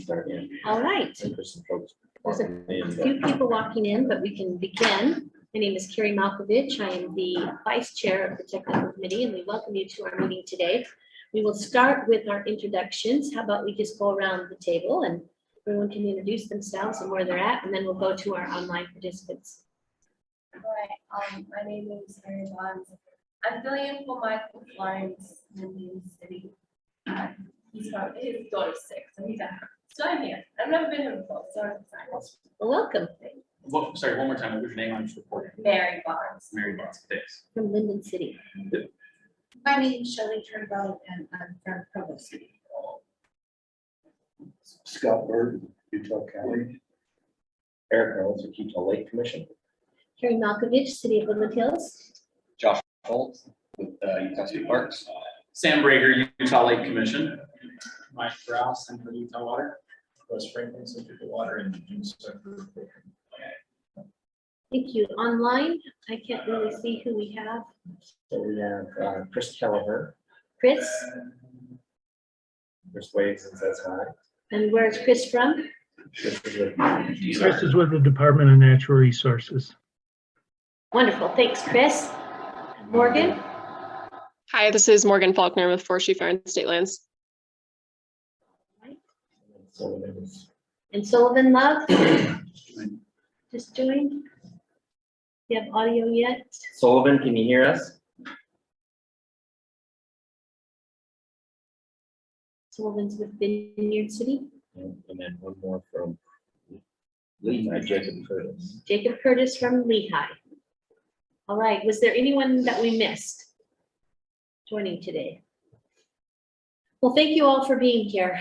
start, yeah. All right. There's some folks There's a walking in, but- few people walking in, but we can begin. My name is Carrie Malkovich. I am the Vice Chair of the Technical Committee, and we welcome you to our meeting today. We will start with our introductions. How about we just go around the table and everyone can introduce themselves and where they're at, and then we'll go to our online participants. All right, my name is Mary Bonds. I'm filling in for Michael Florence in Indian City. His daughter's sick, so he's at her. So I'm here. I've never been here before, so I'm excited. Well, welcome Well, sorry, one more time. What was your name? I'm just reporting. Mary Bonds. Mary Bonds. Thanks. from Linden City. My name is Shelley Turnbow and I'm from Provo City. Scott Bird, Utah County. Eric Reynolds, with Utah Lake Commission. Carrie Malkovich, City of Woodland Hills. Josh Schultz with Utah State Parks. Sam Brager, Utah Lake Commission. Mike Rouse, Central Utah Water, West Franklin, Central Utah Water, and June Central. Thank you. Online, I can't really see who we have. So we have Chris Kelleher. Chris, Chris waves and says hi. and where's Chris from? Chris is with This is with the Department of Natural Resources. Wonderful. Thanks, Chris. Morgan, Hi, this is Morgan Faulkner with Forestry Fire and State Lands. So it is. and Sullivan Love. Just joined. You have audio yet? Sullivan, can you hear us? Sullivan's with Vineyard City. And then one more from Lehigh, Jacob Curtis. Jacob Curtis from Lehigh. All right, was there anyone that we missed joining today? Well, thank you all for being here.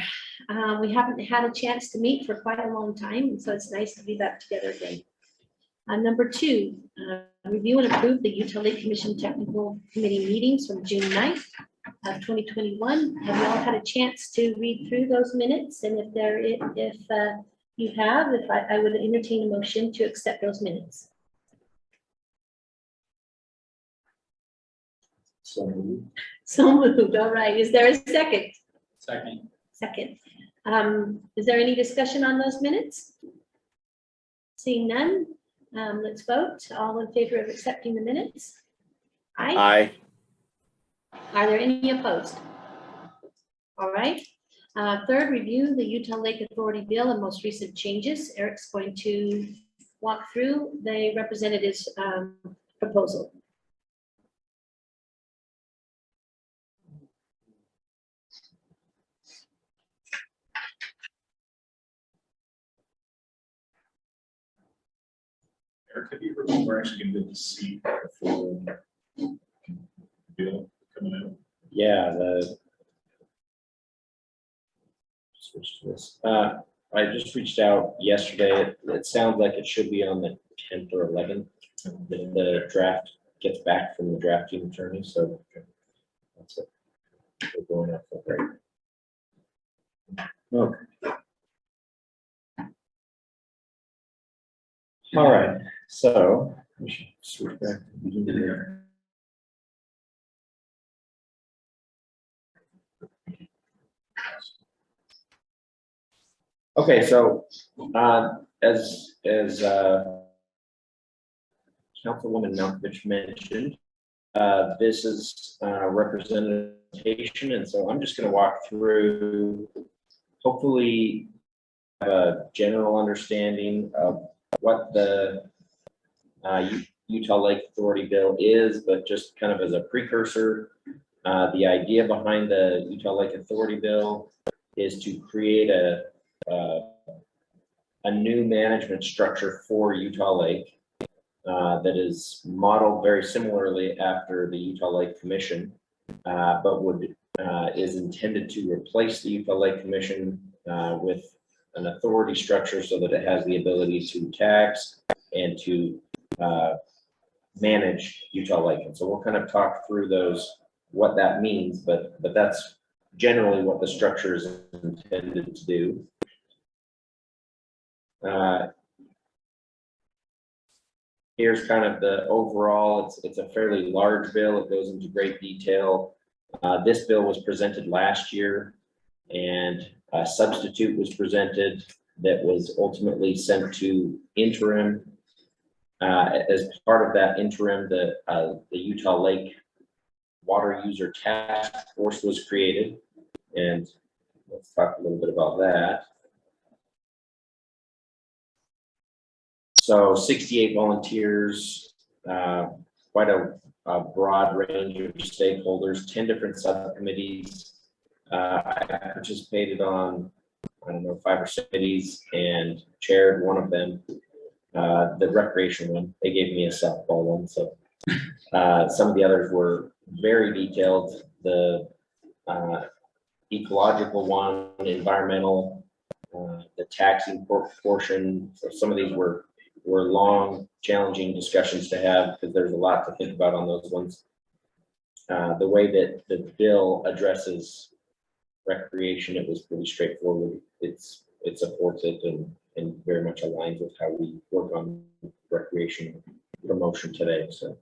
We haven't had a chance to meet for quite a long time, so it's nice to be back together again. Number two, review and approve the Utah Lake Commission Technical Committee meetings from June 9th of 2021. Have you all had a chance to read through those minutes? And if you have, I would entertain a motion to accept those minutes. So moved. All right. Is there a second? Second. Second. Is there any discussion on those minutes? Seeing none, let's vote. All in favor of accepting the minutes? Aye. Aye. Are there any opposed? All right. Third, review the Utah Lake Authority bill and most recent changes. Eric's going to walk through the representative's proposal. Eric, have you heard when we're actually gonna get to see the full bill coming out? Yeah, switch to this. I just reached out yesterday. It sounds like it should be on the 10th or 11th. If the draft gets back from the drafting attorney, so that's it. We're going up for break. Okay. All right, so we should switch back to the beginning here. Okay, so as Councilwoman Malkovich mentioned, this is representation, and so I'm just going to walk through, hopefully have a general understanding of what the Utah Lake Authority bill is, but just kind of as a precursor, the idea behind the Utah Lake Authority bill is to create a new management structure for Utah Lake that is modeled very similarly after the Utah Lake Commission, but is intended to replace the Utah Lake Commission with an authority structure so that it has the ability to tax and to manage Utah Lake. And so we'll kind of talk through what that means, but that's generally what the structure is intended to do. Here's kind of the overall, it's a fairly large bill. It goes into great detail. This bill was presented last year, and A substitute was presented that was ultimately sent to interim. As part of that interim, the Utah Lake Water User Task Force was created, and let's talk a little bit about that. So 68 volunteers, quite a broad range of stakeholders, 10 different subcommittees. I participated on, I don't know, 5 or 6 committees and chaired one of them, the recreation one. They gave me a softball one, so some of the others were very detailed. The ecological one, environmental, the taxing portion. So some of these were long, challenging discussions to have because there's a lot to think about on those ones. The way that the bill addresses recreation, it was pretty straightforward. It supports it and very much aligns with how we work on recreation promotion today. So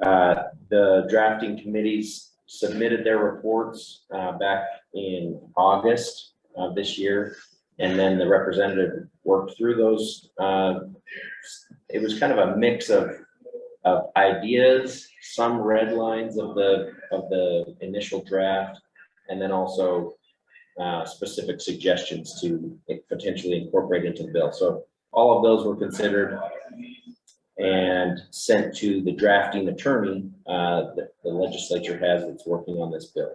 the drafting committees submitted their reports back in August of this year, and then the representative worked through those. It was kind of a mix of ideas, some red lines of the initial draft, and then also specific suggestions to potentially incorporate into the bill. So all of those were considered and sent to the drafting attorney that the legislature has that's working on this bill.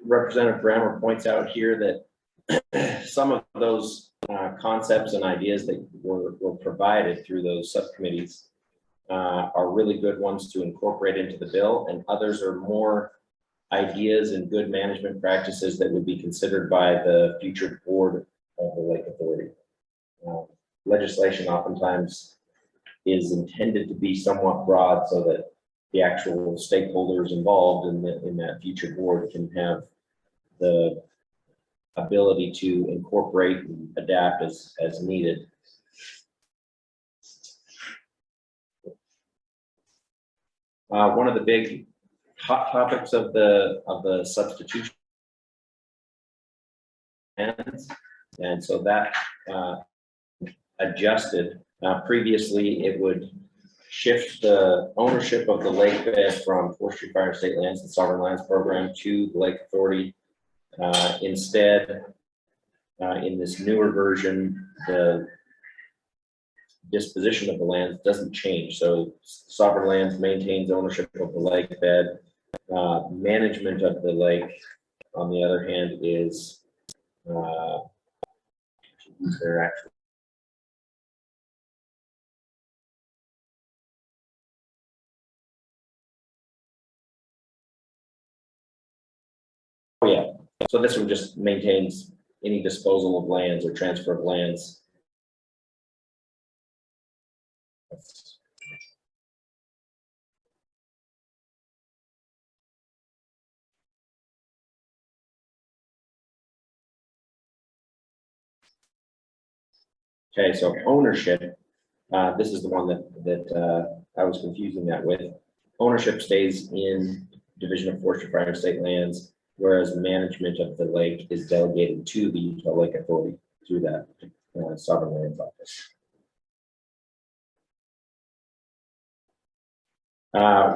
Representative Brammer points out here that some of those concepts and ideas that were provided through those subcommittees are really good ones to incorporate into the bill, and others are more ideas and good management practices that would be considered by the future board of the Lake Authority. Legislation oftentimes is intended to be somewhat broad so that the actual stakeholders involved in that future board can have the ability to incorporate and adapt as needed. One of the big hot topics of the substitution, and so that adjusted. Previously, it would shift the ownership of the lake bed from Forestry, Fire, and State Lands and Sovereign Lands Program to the Lake Authority. Instead, in this newer version, the disposition of the lands doesn't change. So Sovereign Lands maintains ownership of the lake bed. Management of the lake, on the other hand, is their actual. Oh yeah, so this one just maintains any disposal of lands or transfer of lands. Okay, so ownership, this is the one that I was confusing that with. Ownership stays in Division of Forestry, Fire, and State Lands, whereas management of the lake is delegated to the Utah Lake Authority through that Sovereign Lands Office.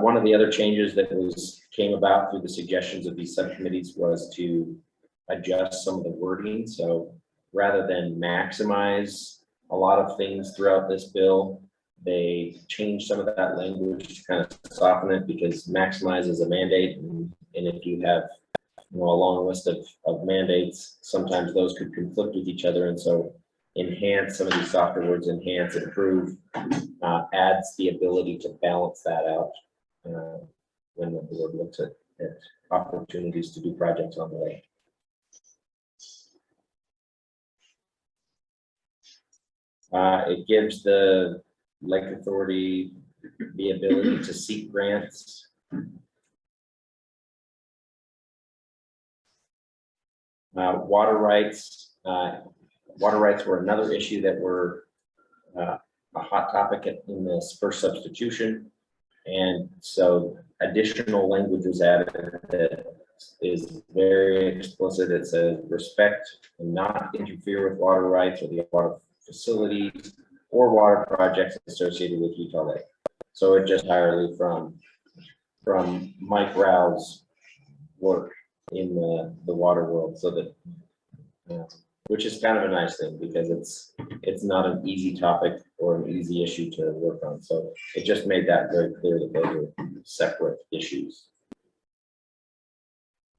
One of the other changes that came about through the suggestions of these subcommittees was to adjust some of the wording. So rather than maximize a lot of things throughout this bill, they changed some of that language to kind of soften it, because maximize is a mandate, and if you have a long list of mandates, sometimes those could conflict with each other, and so enhance, some of these softer words, enhance, improve, adds the ability to balance that out when the board looks at opportunities to do projects on the lake. It gives the Lake Authority the ability to seek grants. Water rights. Water rights were another issue that were a hot topic in this first substitution. And so additional language was added that is very explicit. It says respect and not interfere with water rights or the water facilities or water projects associated with Utah Lake. So it just entirely from Mike Rao's work in the water world, so that which is kind of a nice thing, because it's not an easy topic or an easy issue to work on. So it just made that very clear that those are separate issues.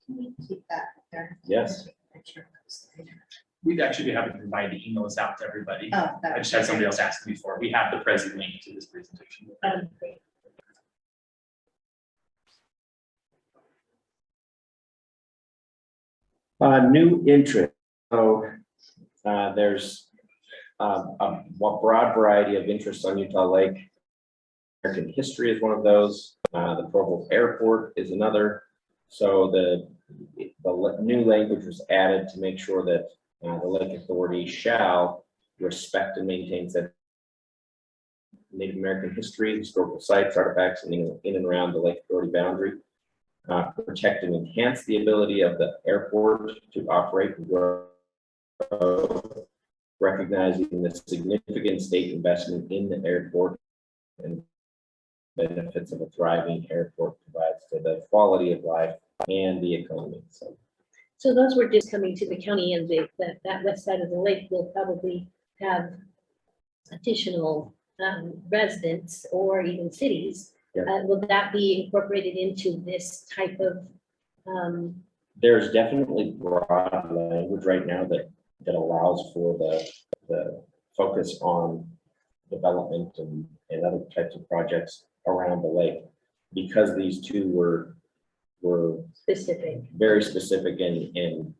Can you keep that there? Yes. Picture of those later. We'd actually be happy to provide the emails out to everybody. Oh, that I just had somebody else ask me before. We have the present link to this presentation. great. New interest. So there's a broad variety of interests on Utah Lake. American history is one of those. The Provo Airport is another. So the new language was added to make sure that the Lake Authority shall respect and maintain said Native American history, historical sites, artifacts in and around the Lake Authority boundary. Protect and enhance the ability of the airport to operate and grow, recognizing the significant state investment in the airport and benefits of a thriving airport provides to the quality of life and the economy. So those were just coming to the county, and that west side of the lake will probably have additional residents or even cities. Yeah. Will that be incorporated into this type of? There's definitely broad language right now that allows for the focus on development and other types of projects around the lake, because these two were Specific. very specific and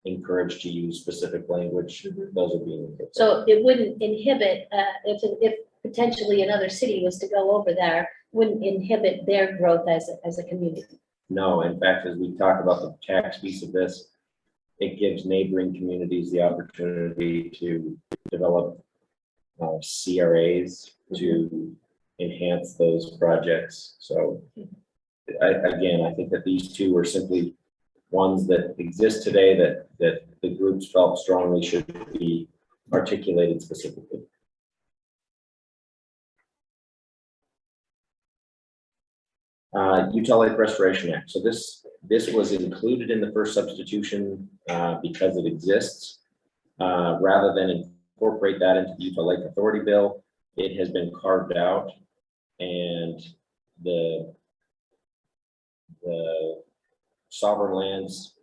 encouraged to use specific language. Mhm. Those are being. So it wouldn't inhibit, if potentially another city was to go over there, wouldn't inhibit their growth as a community. No, in fact, as we talk about the tax piece of this, it gives neighboring communities the opportunity to develop CRAs to enhance those projects. So I think that these two are simply ones that exist today that the groups felt strongly should be articulated specifically. Utah Lake Restoration Act. So this was included in the first substitution because it exists. Rather than incorporate that into the Utah Lake Authority bill, it has been carved out, and the Sovereign Lands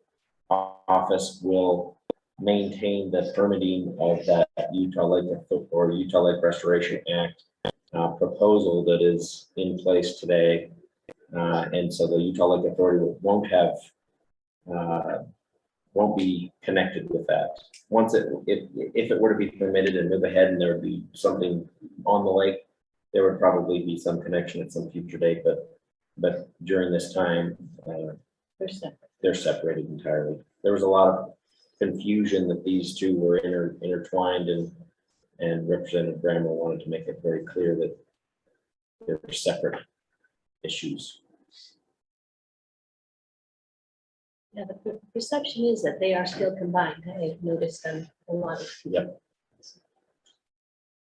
Office will maintain the permitting of that Utah Lake or Utah Lake Restoration Act proposal that is in place today. And so the Utah Lake Authority won't be connected with that. Once if it were to be permitted and move ahead and there would be something on the lake, there would probably be some connection at some future date, but during this time, they're separated entirely. There was a lot of confusion that these two were intertwined, and Representative Bramwell wanted to make it very clear that they're separate issues. Yeah, the perception is that they are still combined. I've noticed a lot of. Yep.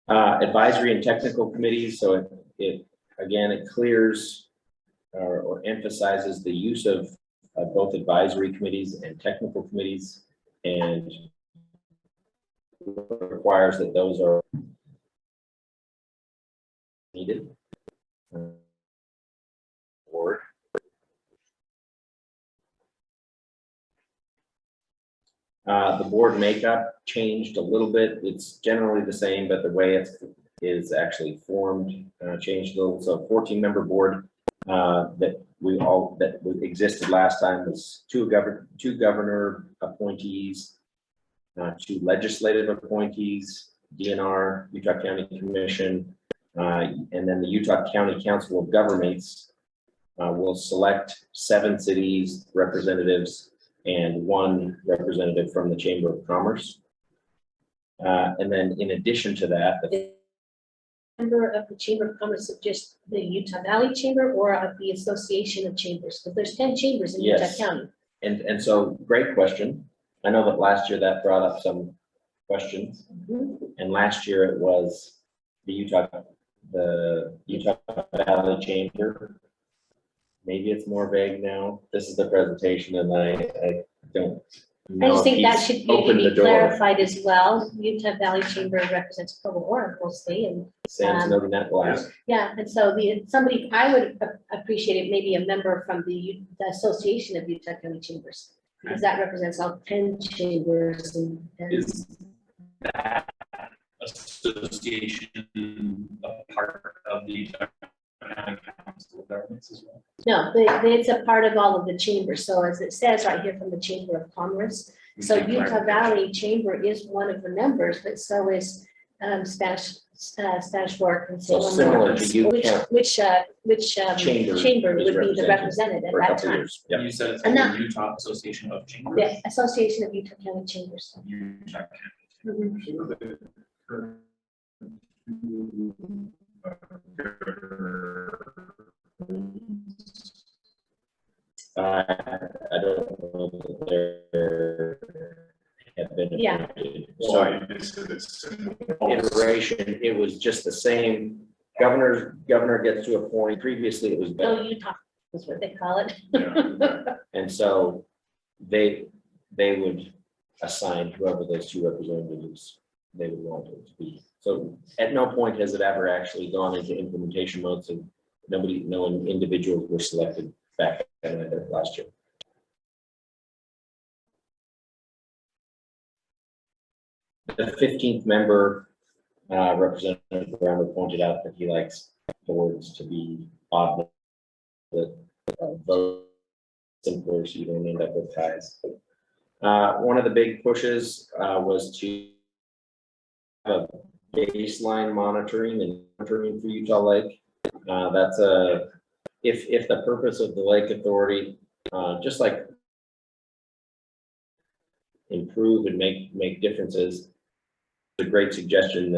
Advisory and technical committees. So it clears or emphasizes the use of both advisory committees and technical committees, and requires that those are needed. Board. The board makeup changed a little bit. It's generally the same, but the way it is actually formed changed a little. So 14-member board that existed last time was two governor appointees, 2 legislative appointees, DNR, Utah County Commission, and then the Utah County Council of Governments will select 7 cities representatives and 1 representative from the Chamber of Commerce. And then in addition to that, the member of the Chamber of Commerce of just the Utah Valley Chamber or of the Association of Chambers? Because there's 10 chambers in Utah Yes. County. And so, great question. I know that last year that brought up some questions. And last year it was the Utah Valley Chamber. Maybe it's more vague now. This is the presentation and I don't I know just if think that he's should opened maybe the be door. clarified as well. Utah Valley Chamber represents Provo or mostly, and Sam's noting that last. yeah, and so somebody, I would appreciate it, maybe a member from the Association of Utah County Chambers, because that represents all 10 chambers and. Is that association a part of the Utah County Council of Governments as well? No, it's a part of all of the chambers. So as it says right here from the Chamber of Commerce, so Utah Valley Chamber is one of the members, but so is Spanish Fork and So Salem. similar to Utah. Which Chamber chamber is would be the representative For a at that couple time? years. Yep. You said it's And called the Utah Association of Chambers. The Association of Utah County Chambers. Utah County. Mhm. I don't know that there have been. Yeah. So iteration, it was just the same. Governor gets to appoint. Previously, it was. Oh, Utah is what they call it. And so they would assign whoever those two representatives they would want it to be. So at no point has it ever actually gone into implementation mode. So no individuals were selected back last year. The 15th member, Representative Brown, pointed out that he likes the words to be odd, that vote simpler so you don't end up with ties. One of the big pushes was to have a baseline monitoring for Utah Lake. That's if the purpose of the Lake Authority, just like improve and make differences, it's a great suggestion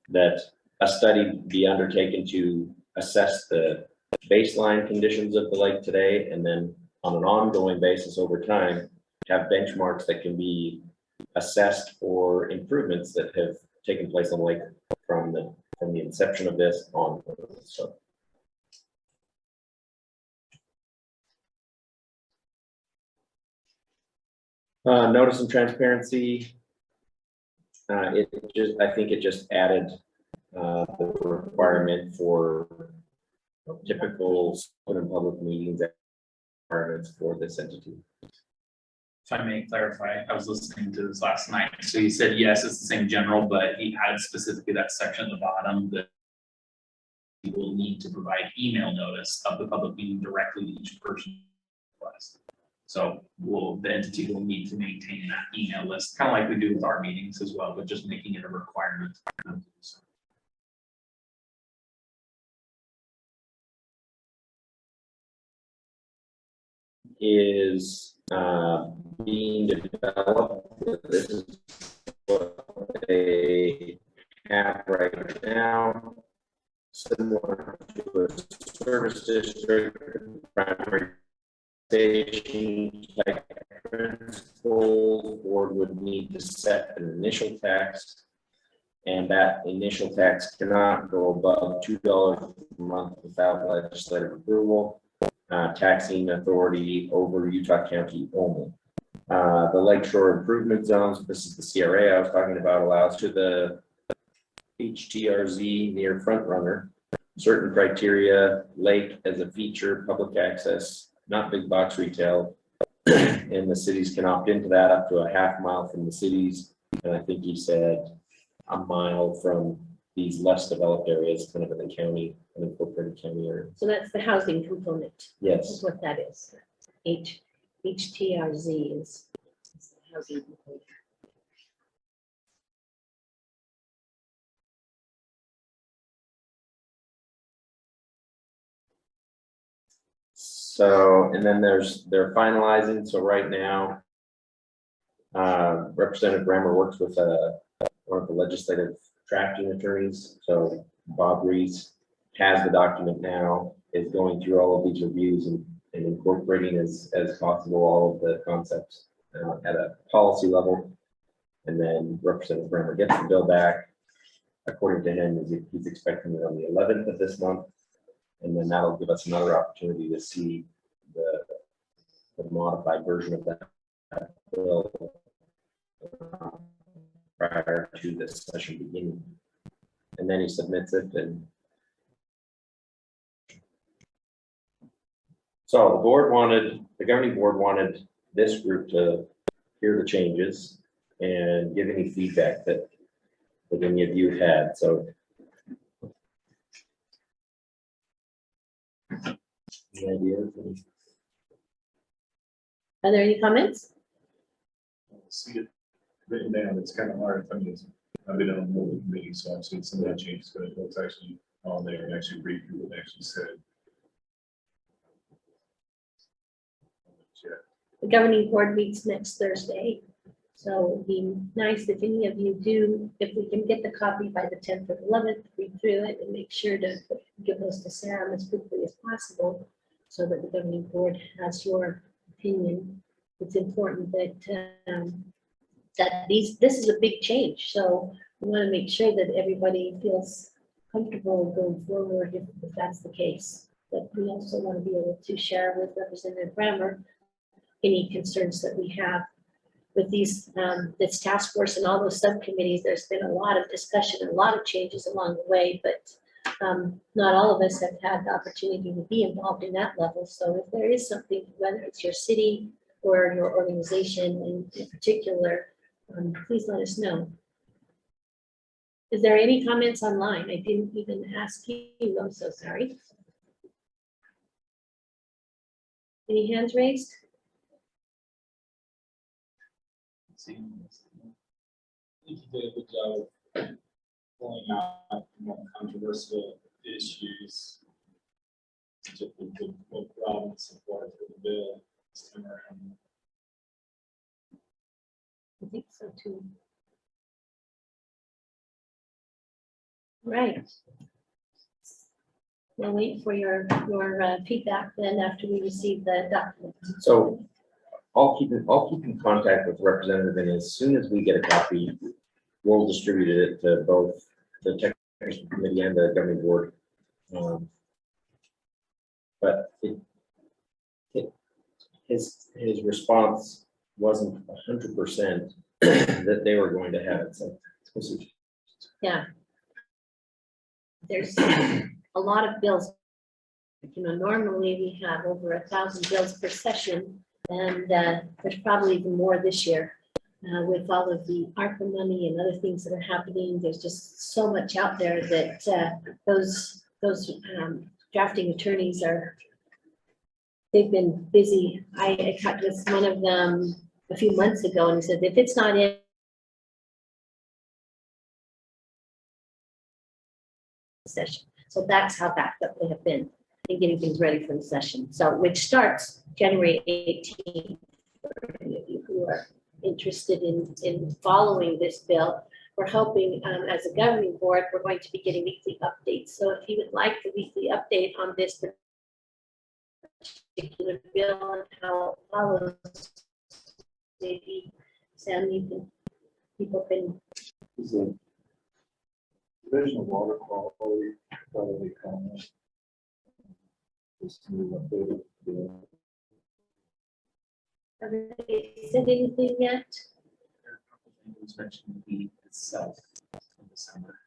that a study be undertaken to assess the baseline conditions of the lake today, and then on an ongoing basis over time, have benchmarks that can be assessed for improvements that have taken place on the lake from the inception of this on. So. Notice and transparency. I think it just added the requirement for typical open public meetings requirements for this entity. If I may clarify, I was listening to this last night. So he said, yes, it's the same general, but he added specifically that section at the bottom that he will need to provide email notice of the public meeting directly to each person. So the entity will need to maintain that email list, kind of like we do with our meetings as well, but just making it a requirement. Is being developed. This is what they have right now, similar to a service district, primary station type principal. Board would need to set an initial tax, and that initial tax cannot go above $2 per month without legislative approval. Taxing authority over Utah County only. The Lakeshore improvement zones, this is the CRA I was talking about, allows to the HTRZ near Front Runner certain criteria, lake as a feature, public access, not big box retail, and the cities can opt into that up to a half mile from the cities, and I think you said a mile from these less developed areas, kind of in the county, an incorporated county area. So that's the housing component. Is Yes. what that is. HTRZ is the housing component. So, and then they're finalizing. So right now, Representative Brammer works with one of the legislative drafting attorneys. So Bob Reese has the document now, is going through all of these reviews and incorporating as possible all of the concepts at a policy level. And then Representative Brammer gets the bill back. According to him, he's expecting it on the 11th of this month. And then that'll give us another opportunity to see the modified version of that bill prior to the session beginning. And then he submits it, and so the governing board wanted this group to hear the changes and give any feedback that any of you had. So any ideas? Are there any comments? See it written down, it's kind of hard. I mean, I've been on multiple meetings, so I've seen some of that changes, but it's actually on there and actually read through what it actually said. Yeah. The governing board meets next Thursday. So it'd be nice if any of you do, if we can get the copy by the 10th or 11th, read through it and make sure to give those to Sam as quickly as possible so that the governing board has your opinion. It's important that this is a big change. So we want to make sure that everybody feels comfortable going forward if that's the case. But we also want to be able to share with Representative Brammer any concerns that we have with this task force and all those subcommittees. There's been a lot of discussion and a lot of changes along the way, but not all of us have had the opportunity to be involved in that level. So if there is something, whether it's your city or your organization in particular, please let us know. Is there any comments online? I didn't even ask you. I'm so sorry. Any hands raised? I think you did a good job of pulling out more controversial issues. Just with what Robin supported for the bill this time around. I think so too. Right. We'll wait for your feedback then after we receive the document. So I'll keep in contact with the representative, and as soon as we get a copy, we'll distribute it to both the technical committee and the governing board. But his response wasn't 100% that they were going to have it. So Yeah. There's a lot of bills. You know, normally we have over 1,000 bills per session, and there's probably even more this year with all of the ARPA money and other things that are happening. There's just so much out there that those drafting attorneys they've been busy. I talked with one of them a few months ago, and he said, if it's not in session. So that's how backed up they have been in getting things ready for the session. So which starts January 18th. For any of you who are interested in following this bill, we're hoping as a governing board, we're going to be getting weekly updates. So if you would like the weekly update on this particular bill and how it follows, maybe Sam, people can. Division of water quality, probably comment. Just to update it, yeah. Have they said anything yet? It was mentioned the week itself in December.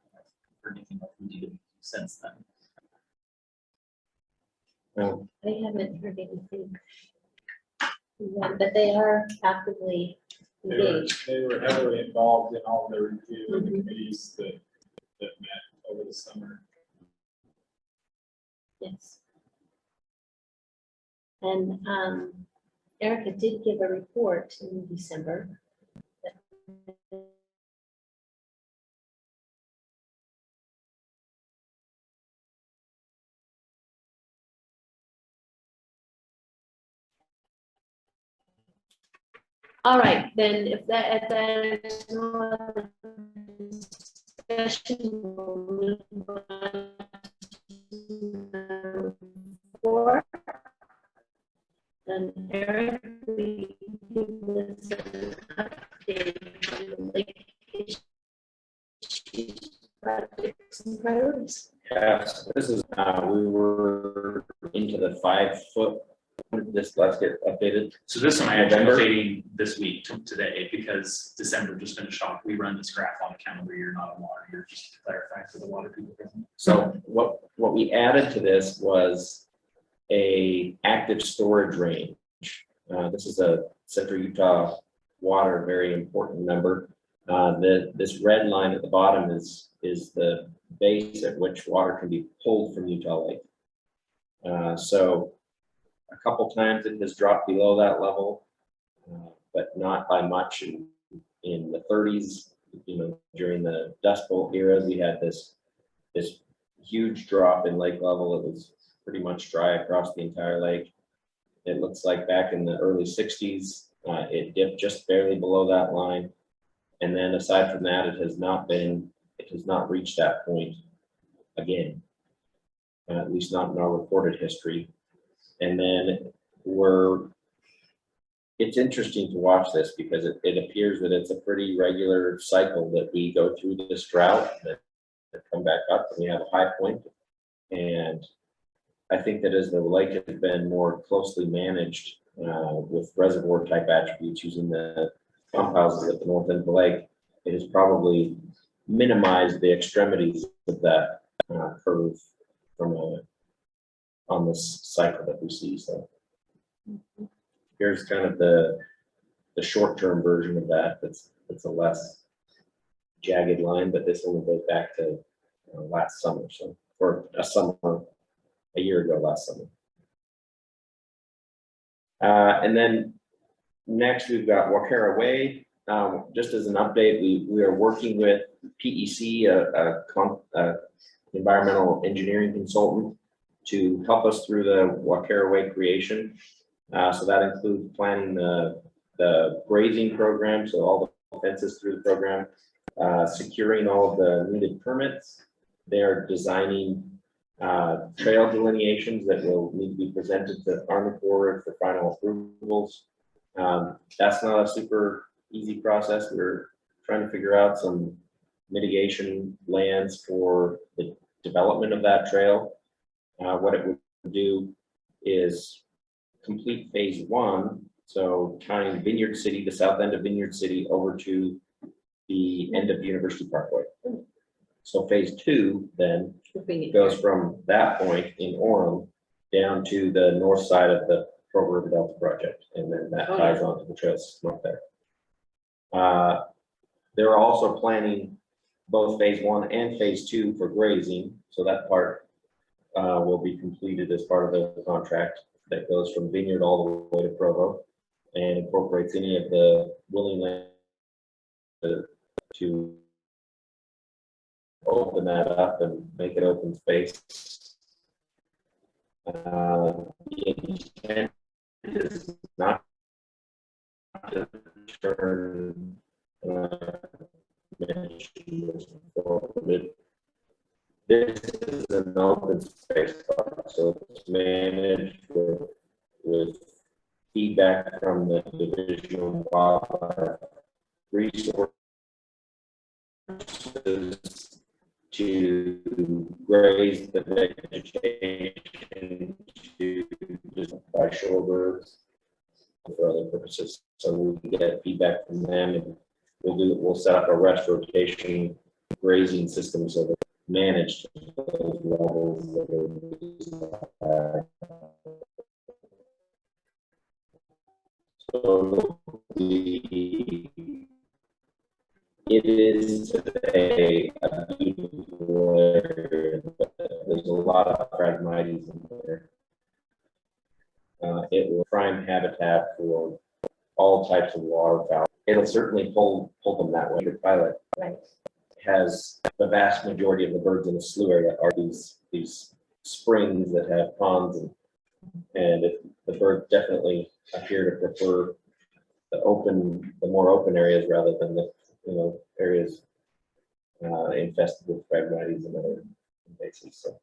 For anything that we did since then. I haven't heard anything. Yeah, but they are actively engaged. They were heavily involved in all the review and the committees that met over the summer. Yes. And Erica did give a report in December. All right, then if there's no other discussion. We'll move on to number 4. And Eric, we give us an update to the Lakeshore projects and priorities. Yes, this is, we were into the 5-foot, let's get updated. So this one I actually November? updating this week to today because December just finished off. We run this graph on a calendar year, not a water year, just to clarify for the water people present. So what we added to this was a active storage range. This is a Central Utah water, very important number. This red line at the bottom is the base at which water can be pulled from Utah Lake. So a couple times it has dropped below that level, but not by much. In the 30s, you know, during the Dust Bowl era, we had this huge drop in lake level. It was pretty much dry across the entire lake. It looks like back in the early 60s, it dipped just barely below that line. And then aside from that, it has not reached that point again, at least not in our recorded history. And then it's interesting to watch this because it appears that it's a pretty regular cycle that we go through this drought that come back up and we have a high point. And I think that as the lake has been more closely managed with reservoir type attributes using the pump houses at the north end of the lake, it has probably minimized the extremities of that curve on this cycle that we see. So here's kind of the short-term version of that. It's a less jagged line, but this only goes back to last summer. So for a year ago, last summer. And then next we've got Caraway. Just as an update, we are working with PEC, a environmental engineering consultant, to help us through the Caraway creation. So that includes planning the grazing program, so all the fences through the program, securing all of the needed permits. They're designing trail delineations that will need to be presented to Army Corps for final approvals. That's not a super easy process. We're trying to figure out some mitigation lands for the development of that trail. What it would do is complete phase 1, so tying Vineyard City, the south end of Vineyard City, over to the end of University Parkway. So phase 2 then goes from that point in Orem down to the north side of the Pearl River Delta project, and then that ties onto the trail system up there. They're also planning both phase 1 and phase 2 for grazing, so that part will be completed as part of the contract that goes from Vineyard all the way to Provo and incorporates any of the willing land to open that up and make it open space. The intent is not to turn this is an open space park, so it's managed with feedback from the Division of Wildlife Resources to graze the vegetation, to just by shorebirds for other purposes. So we get feedback from them, and we'll set up a rest rotation grazing system so that managed those levels that are so it is a beautiful area, but there's a lot of phragmites in there. It will prime habitat for all types of waterfowl. It'll certainly pull them that way. The pilot has the vast majority of the birds in the slough area are these springs that have ponds, and the birds definitely appear to prefer the more open areas rather than the areas infested with phragmites and other invasives. So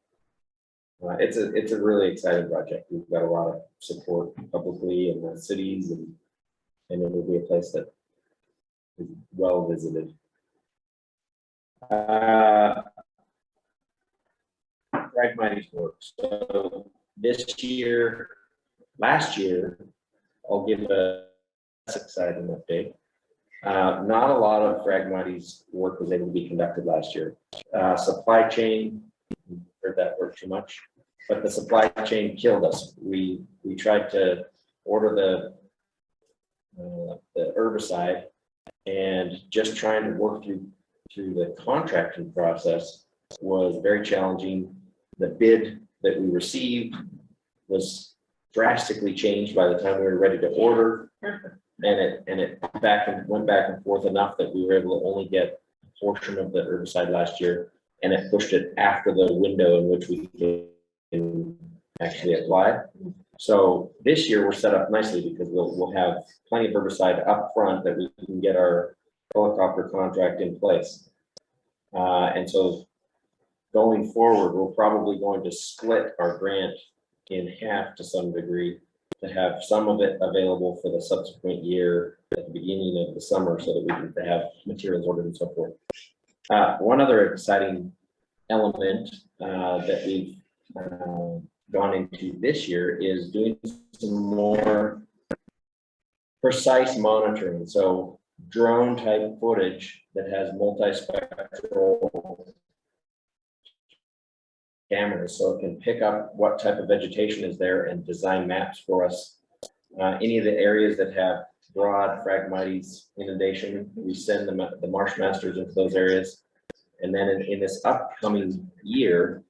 it's a really exciting project. We've got a lot of support publicly in the cities, and it will be a place that is well visited. Phragmites work. So last year, I'll give a exciting update. Not a lot of Phragmites work was able to be conducted last year. Supply chain, heard that word too much, but the supply chain killed us. We tried to order the herbicide, and just trying to work through the contracting process was very challenging. The bid that we received was drastically changed by the time we were ready to order. And it went back and forth enough that we were able to only get a portion of the herbicide last year, and it pushed it after the window in which we can actually apply. So this year we're set up nicely because we'll have plenty of herbicide up front that we can get our helicopter contract in place. And so going forward, we're probably going to split our grant in half to some degree, to have some of it available for the subsequent year at the beginning of the summer so that we can have materials ordered and so forth. One other exciting element that we've gone into this year is doing some more precise monitoring. So drone type footage that has multispectral cameras, so it can pick up what type of vegetation is there and design maps for us. Any of the areas that have broad Phragmites inundation, we send them the marsh masters into those areas. And then in this upcoming year,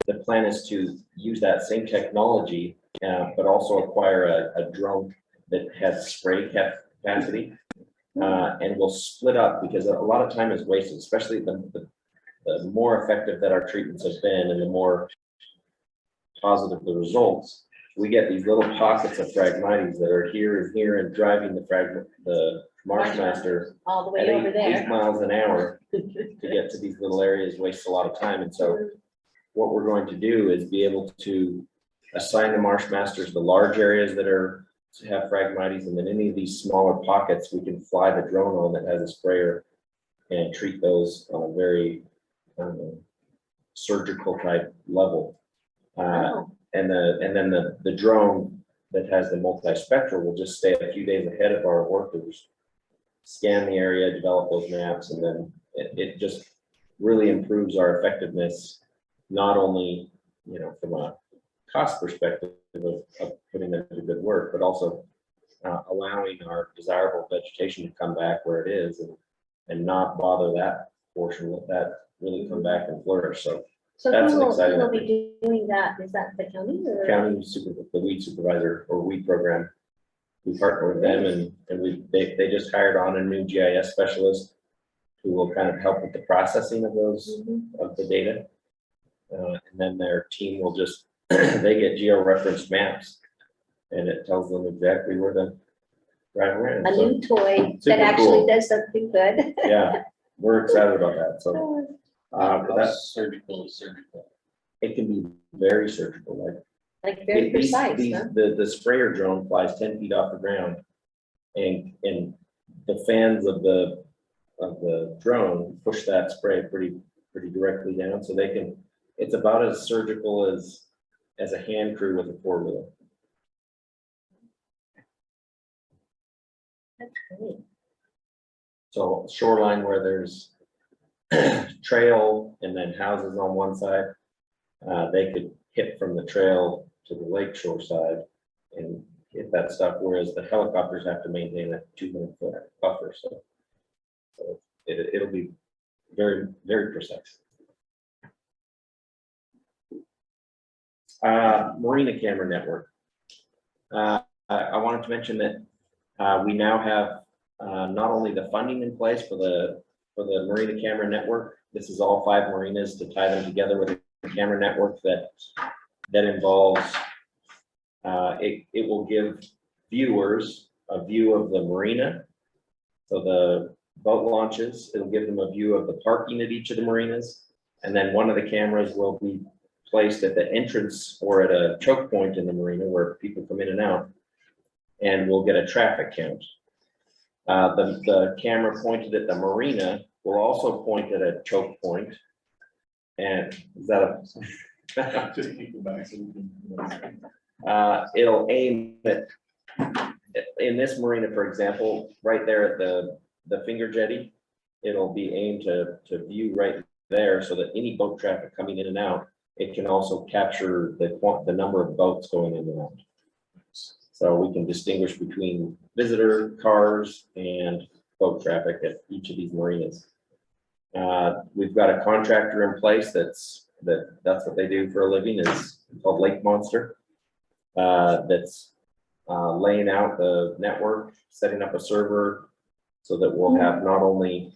the plan is to use that same technology, but also acquire a drone that has spray capacity, and we'll split up because a lot of time is wasted, especially the more effective that our treatments have been and the more positive the results. We get these little pockets of Phragmites that are here and here and driving the marsh master All the at way over 8 there. miles an hour to get to these little areas, wastes a lot of time. And so what we're going to do is be able to assign the marsh masters the large areas that have Phragmites, and then any of these smaller pockets we can fly the drone on that has a sprayer and treat those on a very surgical type level. Wow. And then the drone that has the multispectral will just stay a few days ahead of our workers, scan the area, develop those maps, and then it just really improves our effectiveness, not only, you know, from a cost perspective of putting them to good work, but also allowing our desirable vegetation to come back where it is and not bother that portion, let that really come back and flourish. So that's who an will exciting be doing that? Is that the county or? the weed supervisor or weed program. We partner with them, and they just hired on a new GIS specialist who will kind of help with the processing of those of the data. And then their team will just they get geo-referenced maps, and it tells them exactly where to drive around. A So, new toy super that actually cool. does something good. yeah, we're excited about that. So How that's surgical is surgical. it can be very surgical. Like very These- precise, these- huh? The sprayer drone flies 10 feet off the ground, and the fans of the drone push that spray pretty directly down, so they can. It's about as surgical as a hand crew with a 4-wheeler. That's great. So shoreline where there's trail and then houses on one side, they could hit from the trail to the lakeshore side and hit that stuff, whereas the helicopters have to maintain a 200-foot buffer. So it'll be very, very precise. Marina camera network. I wanted to mention that we now have not only the funding in place for the Marina camera network. This is all 5 marinas to tie them together with a camera network that involves. It will give viewers a view of the marina. So boat launches. It'll give them a view of the parking at each of the marinas. And then one of the cameras will be placed at the entrance or at a choke point in the marina where people come in and out. And we'll get a traffic count. The camera pointed at the marina will also point at a choke point. And is that a? Just keep it back so we can. It'll aim at, in this marina, for example, right there at the finger jetty, it'll be aimed to view right there so that any boat traffic coming in and out, it can also capture the number of boats going in and out. So we can distinguish between visitor cars and boat traffic at each of these marinas. We've got a contractor in place that's what they do for a living, is called Lake Monster. That's laying out the network, setting up a server so that we'll have not only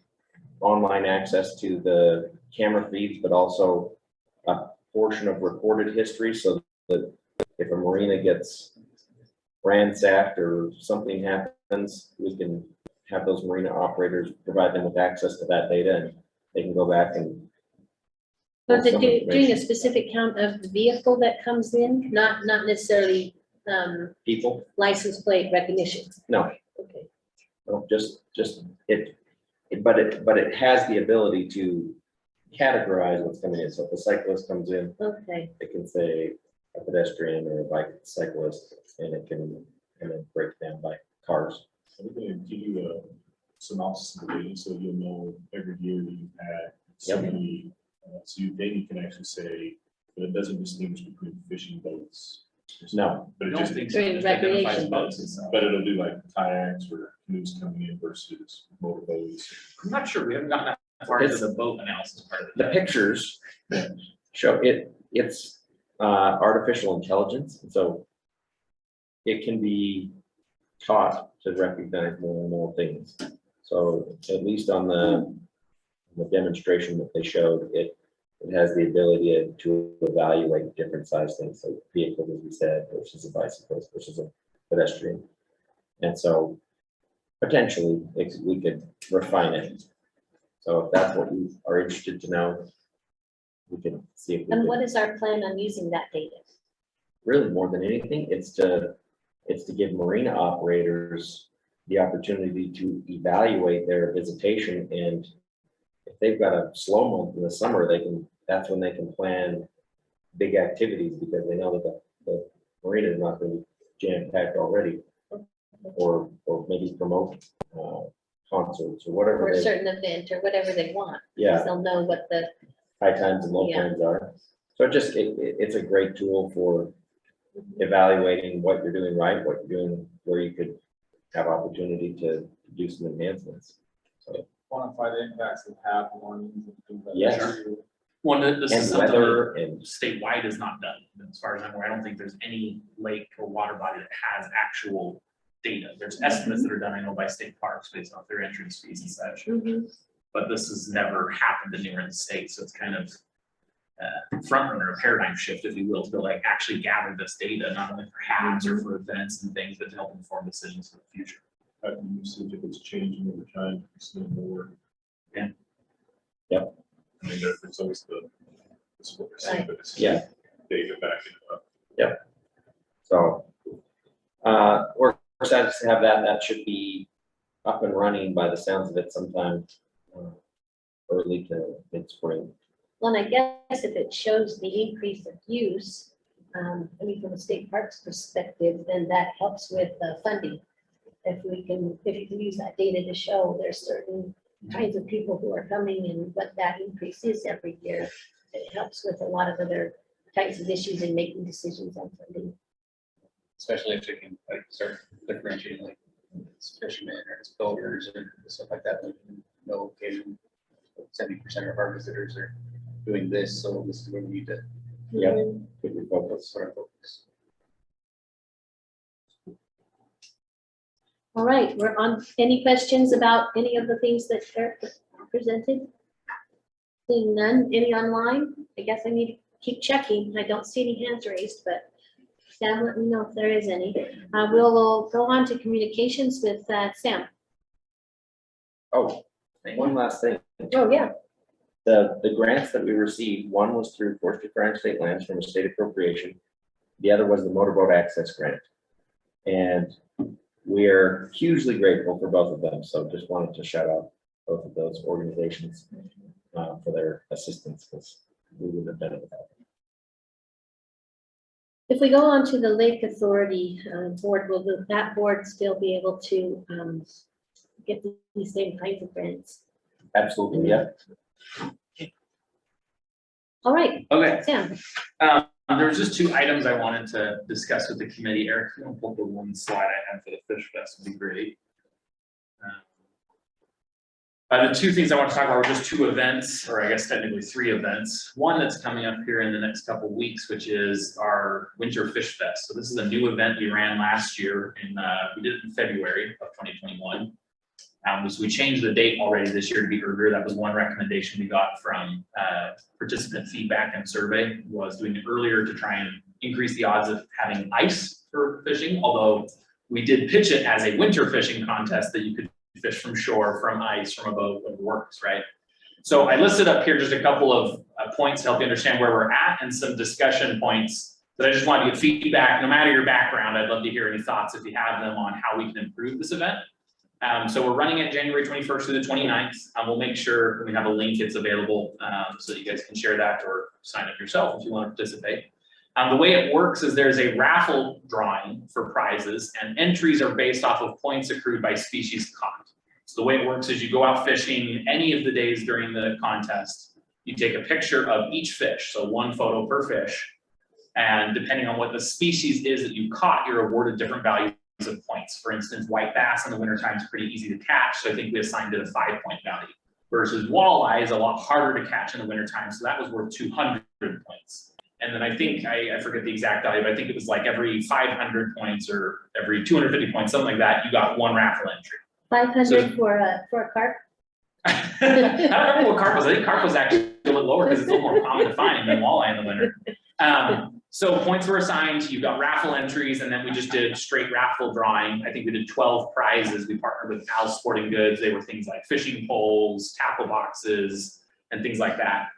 online access to the camera feeds, but also a portion of recorded history so that if a marina gets ransacked or something happens, we can have those marina operators provide them with access to that data and they can go back and. But pull some doing a information. specific count of the vehicle that comes in, not necessarily People, license plate recognition. no, Okay. no, just but it has the ability to categorize what's coming in. So if a cyclist comes in, Okay. it can say a pedestrian or a bike cyclist, and it can break down by cars. We're gonna give you a synopsis of the data, so you'll know every year that you've had so Yep. many, then you can actually say, but it doesn't distinguish between fishing boats. No, But I it don't just, think so. During It just identifies recreation. boats itself. but it'll do like kayaks or canoes coming in versus motorboats. I'm not sure, we haven't gotten that far into the boat analysis part of it. the yet. pictures show it's artificial intelligence, and so it can be taught to recognize more and more things. So at least on the demonstration that they showed, it has the ability to evaluate different size things, so vehicles, as we said, versus a bicyclist versus a pedestrian. And so potentially we could refine it. So if that's what you are interested to know, we can see if we And can. what is our plan on using that data? Really, more than anything, it's to give marina operators the opportunity to evaluate their visitation, and if they've got a slow month in the summer, that's when they can plan big activities because they know that the marina is not going to be jam-packed already. Or maybe promote concerts or whatever. Or a they- certain event or whatever they want? Yeah. Because they'll know what the, High times and low Yeah. times are. So it's a great tool for evaluating what you're doing right, what you're doing, where you could have opportunity to do some enhancements. So, Quantify the impacts of half warnings and things like that. Yes. One, this is and something that weather and, statewide is not done, as far as I'm aware. I don't think there's any lake or water body that has actual data. There's estimates that are done, I know, by state parks based off their entrance fees and such. But this has never happened anywhere in the state, so it's kind of front runner, a paradigm shift, if you will, to like actually gather this data, not only for HABs or for events and things, but to help inform decisions for the future. Usage if it's changing over time, it's no more. Yeah. Yep. I mean, there's always it's what we're seeing, but it's. Yeah. Data backing it up. so. We're excited to have that. That should be up and running by the sounds of it sometime early to mid-spring. well, and I guess if it shows the increase of use, I mean, from a state parks perspective, then that helps with funding. If you can use that data to show there's certain kinds of people who are coming and what that increase is every year, it helps with a lot of other types of issues in making decisions on funding. Especially if you can like start differentiating like it's fishermen or it's boaters or stuff like that. Like, no, okay, 70% of our visitors are doing this, so this is where we need to Yeah. Could we focus? sort of focus. All right, we're on, any questions about any of the things that Eric presented? Seeing none, any online? I guess I need to keep checking. I don't see any hands raised, but Sam, let me know if there is any. We'll go on to communications with Sam. Oh, One last thing. Oh, yeah. The grants that we received, one was through Forestry Fire and State Lands from a state appropriation. The other was the motorboat access grant. And we are hugely grateful for both of them. So just wanted to shout out both of those organizations for their assistance, because we wouldn't have done it without them. If we go on to the Lake Authority board, will that board still be able to get these same kinds of grants? Absolutely, yeah. All right, Okay, Sam. there's just two items I wanted to discuss with the committee. Eric, if you want to pull up the one slide I had for the Fish Fest would be great. The two things I want to talk about were just two events, or I guess technically three events. One that's coming up here in the next couple of weeks, which is our Winter Fish Fest. So this is a new event we ran last year, we did it in February of 2021. So we changed the date already this year to be earlier. That was one recommendation we got from participant feedback and survey, was doing it earlier to try and increase the odds of having ice for fishing. Although we did pitch it as a winter fishing contest that you could fish from shore, from ice, from a boat, it works, right? So I listed up here just a couple of points to help you understand where we're at, and some discussion points that I just wanted to get feedback. No matter your background, I'd love to hear any thoughts if you have them on how we can improve this event. So we're running it January 21st through the 29th. We'll make sure we have a link, it's available so that you guys can share that or sign up yourself if you want to participate. The way it works is there's a raffle drawing for prizes, and entries are based off of points accrued by species caught. So the way it works is you go out fishing any of the days during the contest, you take a picture of each fish, so one photo per fish, and depending on what the species is that you caught, you're awarded different values of points. For instance, white bass in the wintertime is pretty easy to catch, so I think we assigned it a 5-point value, versus walleye is a lot harder to catch in the wintertime, so that was worth 200 points. And then I think, I forget the exact value, but I think it was like every 500 points or every 250 points, something like that, you got one raffle entry. 500 So- for a carp? I don't remember what carp was. I think carp was actually a little lower because it's a little more common to find than walleye in the winter. So points were assigned, you got raffle entries, and then we just did straight raffle drawing. I think we did 12 prizes. We partnered with Al's Sporting Goods. They were things like fishing poles, tackle boxes, and things like that.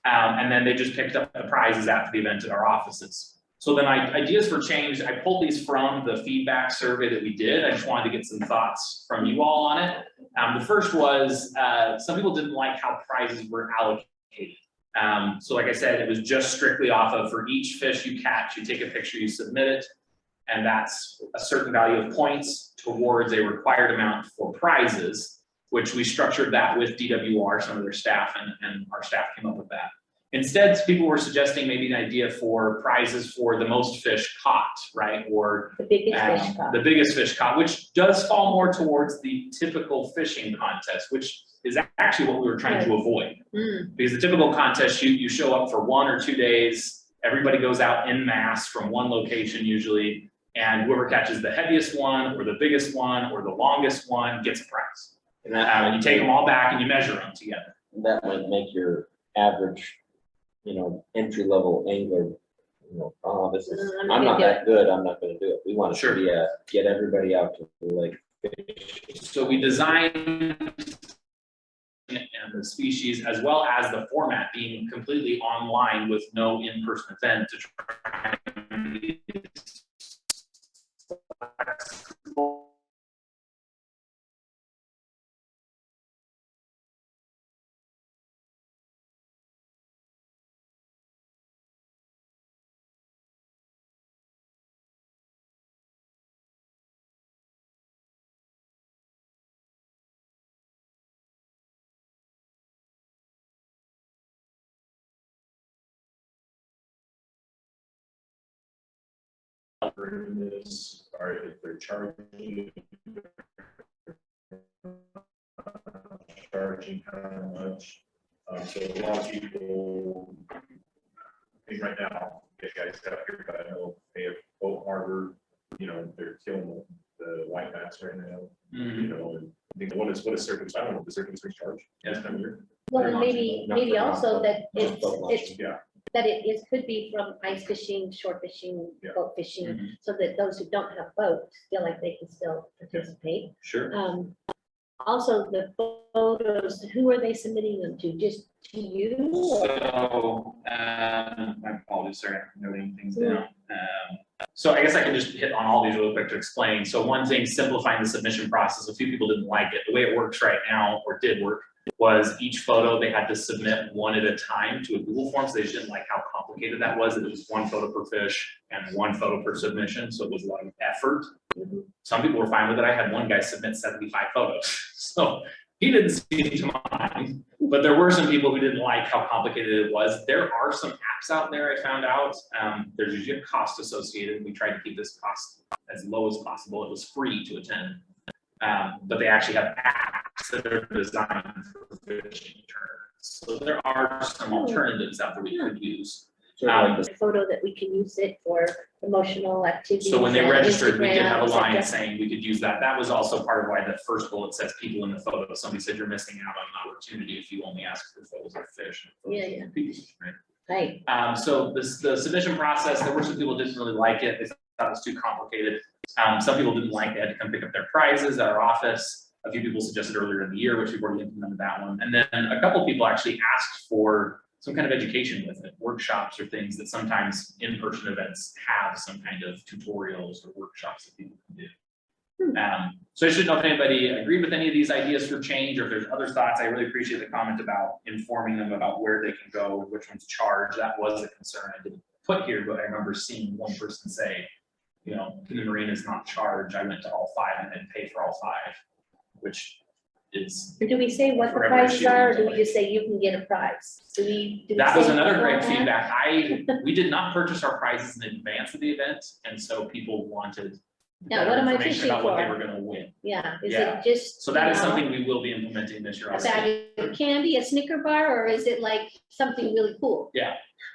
And then they just picked up the prizes after the event at our offices. So then ideas for change, I pulled these from the feedback survey that we did. I just wanted to get some thoughts from you all on it. The first was, some people didn't like how prizes were allocated. So like I said, it was just strictly off of, for each fish you catch, you take a picture, you submit it, and that's a certain value of points towards a required amount for prizes, which we structured that with DWR, some of their staff, and our staff came up with that. Instead, people were suggesting maybe an idea for prizes for the most fish caught, right? Or The biggest fish caught. the biggest fish caught, which does fall more towards the typical fishing contest, which is actually what we were trying to avoid. Because the typical contest, you show up for 1 or 2 days, everybody goes out en masse from one location usually, and whoever catches the heaviest one, or the biggest one, or the longest one gets a prize. And you take them all back and you measure them together. That might make your average, entry-level angler, oh, this is, I'm not that good, I'm not gonna do it. We want to be get everybody out to the lake. So we designed and the species, as well as the format being completely online with no in-person event, to try and be flexible. This, or if they're charging how much. So a lot of people, I think right now, you guys out here, but I know they have Boat Harbor, they're killing the white bass right now. And I think what is circus? I don't know, the circus charge this time of year. Well, and maybe also that Yeah. that it could be from ice fishing, shore fishing, Yeah. boat fishing, so that those who don't have boats feel like they can still participate. Sure. Also, the photos, who are they submitting them to? Just to you? or- So, my apologies, sorry, I'm noting things down. So I guess I can just hit on all these real quick to explain. So one thing, simplifying the submission process, a few people didn't like it. The way it works right now, or did work, was each photo they had to submit one at a time to a Google form. So they just didn't like how complicated that was. It was one photo per fish and one photo per submission. So it was a lot of effort. Some people were fine with it. I had one guy submit 75 photos. So he didn't seem to mind, but there were some people who didn't like how complicated it was. There are some apps out there I found out. There's usually a cost associated. We tried to keep this cost as low as possible. It was free to attend. But they actually have apps that are designed for fishing tournaments. So there are some alternatives out there we could use. Sort of like this. Photo that we can use it for promotional activities. So when they registered, we did have a Instagram, line et cetera. saying we could use that. That was also part of why the first bullet says people in the photo. Somebody said you're missing out on an opportunity if you only ask for photos of fish. Yeah, yeah. People, right? Right. So this, the submission process, there were some people who didn't really like it. They thought it was too complicated. Some people didn't like it, had to come pick up their prizes at our office. A few people suggested earlier in the year, which we've already implemented that one. And then a couple people actually asked for some kind of education with it, workshops or things that sometimes in-person events have some kind of tutorials or workshops that people can do. So I should know if anybody agreed with any of these ideas for change, or if there's other thoughts. I really appreciate the comment about informing them about where they can go, which ones charge. That was a concern I didn't put here, but I remember seeing one person say, you know, the marina is not charged. I went to all 5 and didn't pay for all 5, which is. Do we say what the Forever prizes issue, are, or do we like- just say you can get a prize? Do we That was say another all great that? feedback. We did not purchase our prizes in advance of the event, and so people wanted Yeah, better what am I information fishing about what they for? were gonna win. Yeah, is Yeah. it just? So that is you know, something we will be implementing this year. A also. bag of candy, a Snicker bar, or is it like something really cool?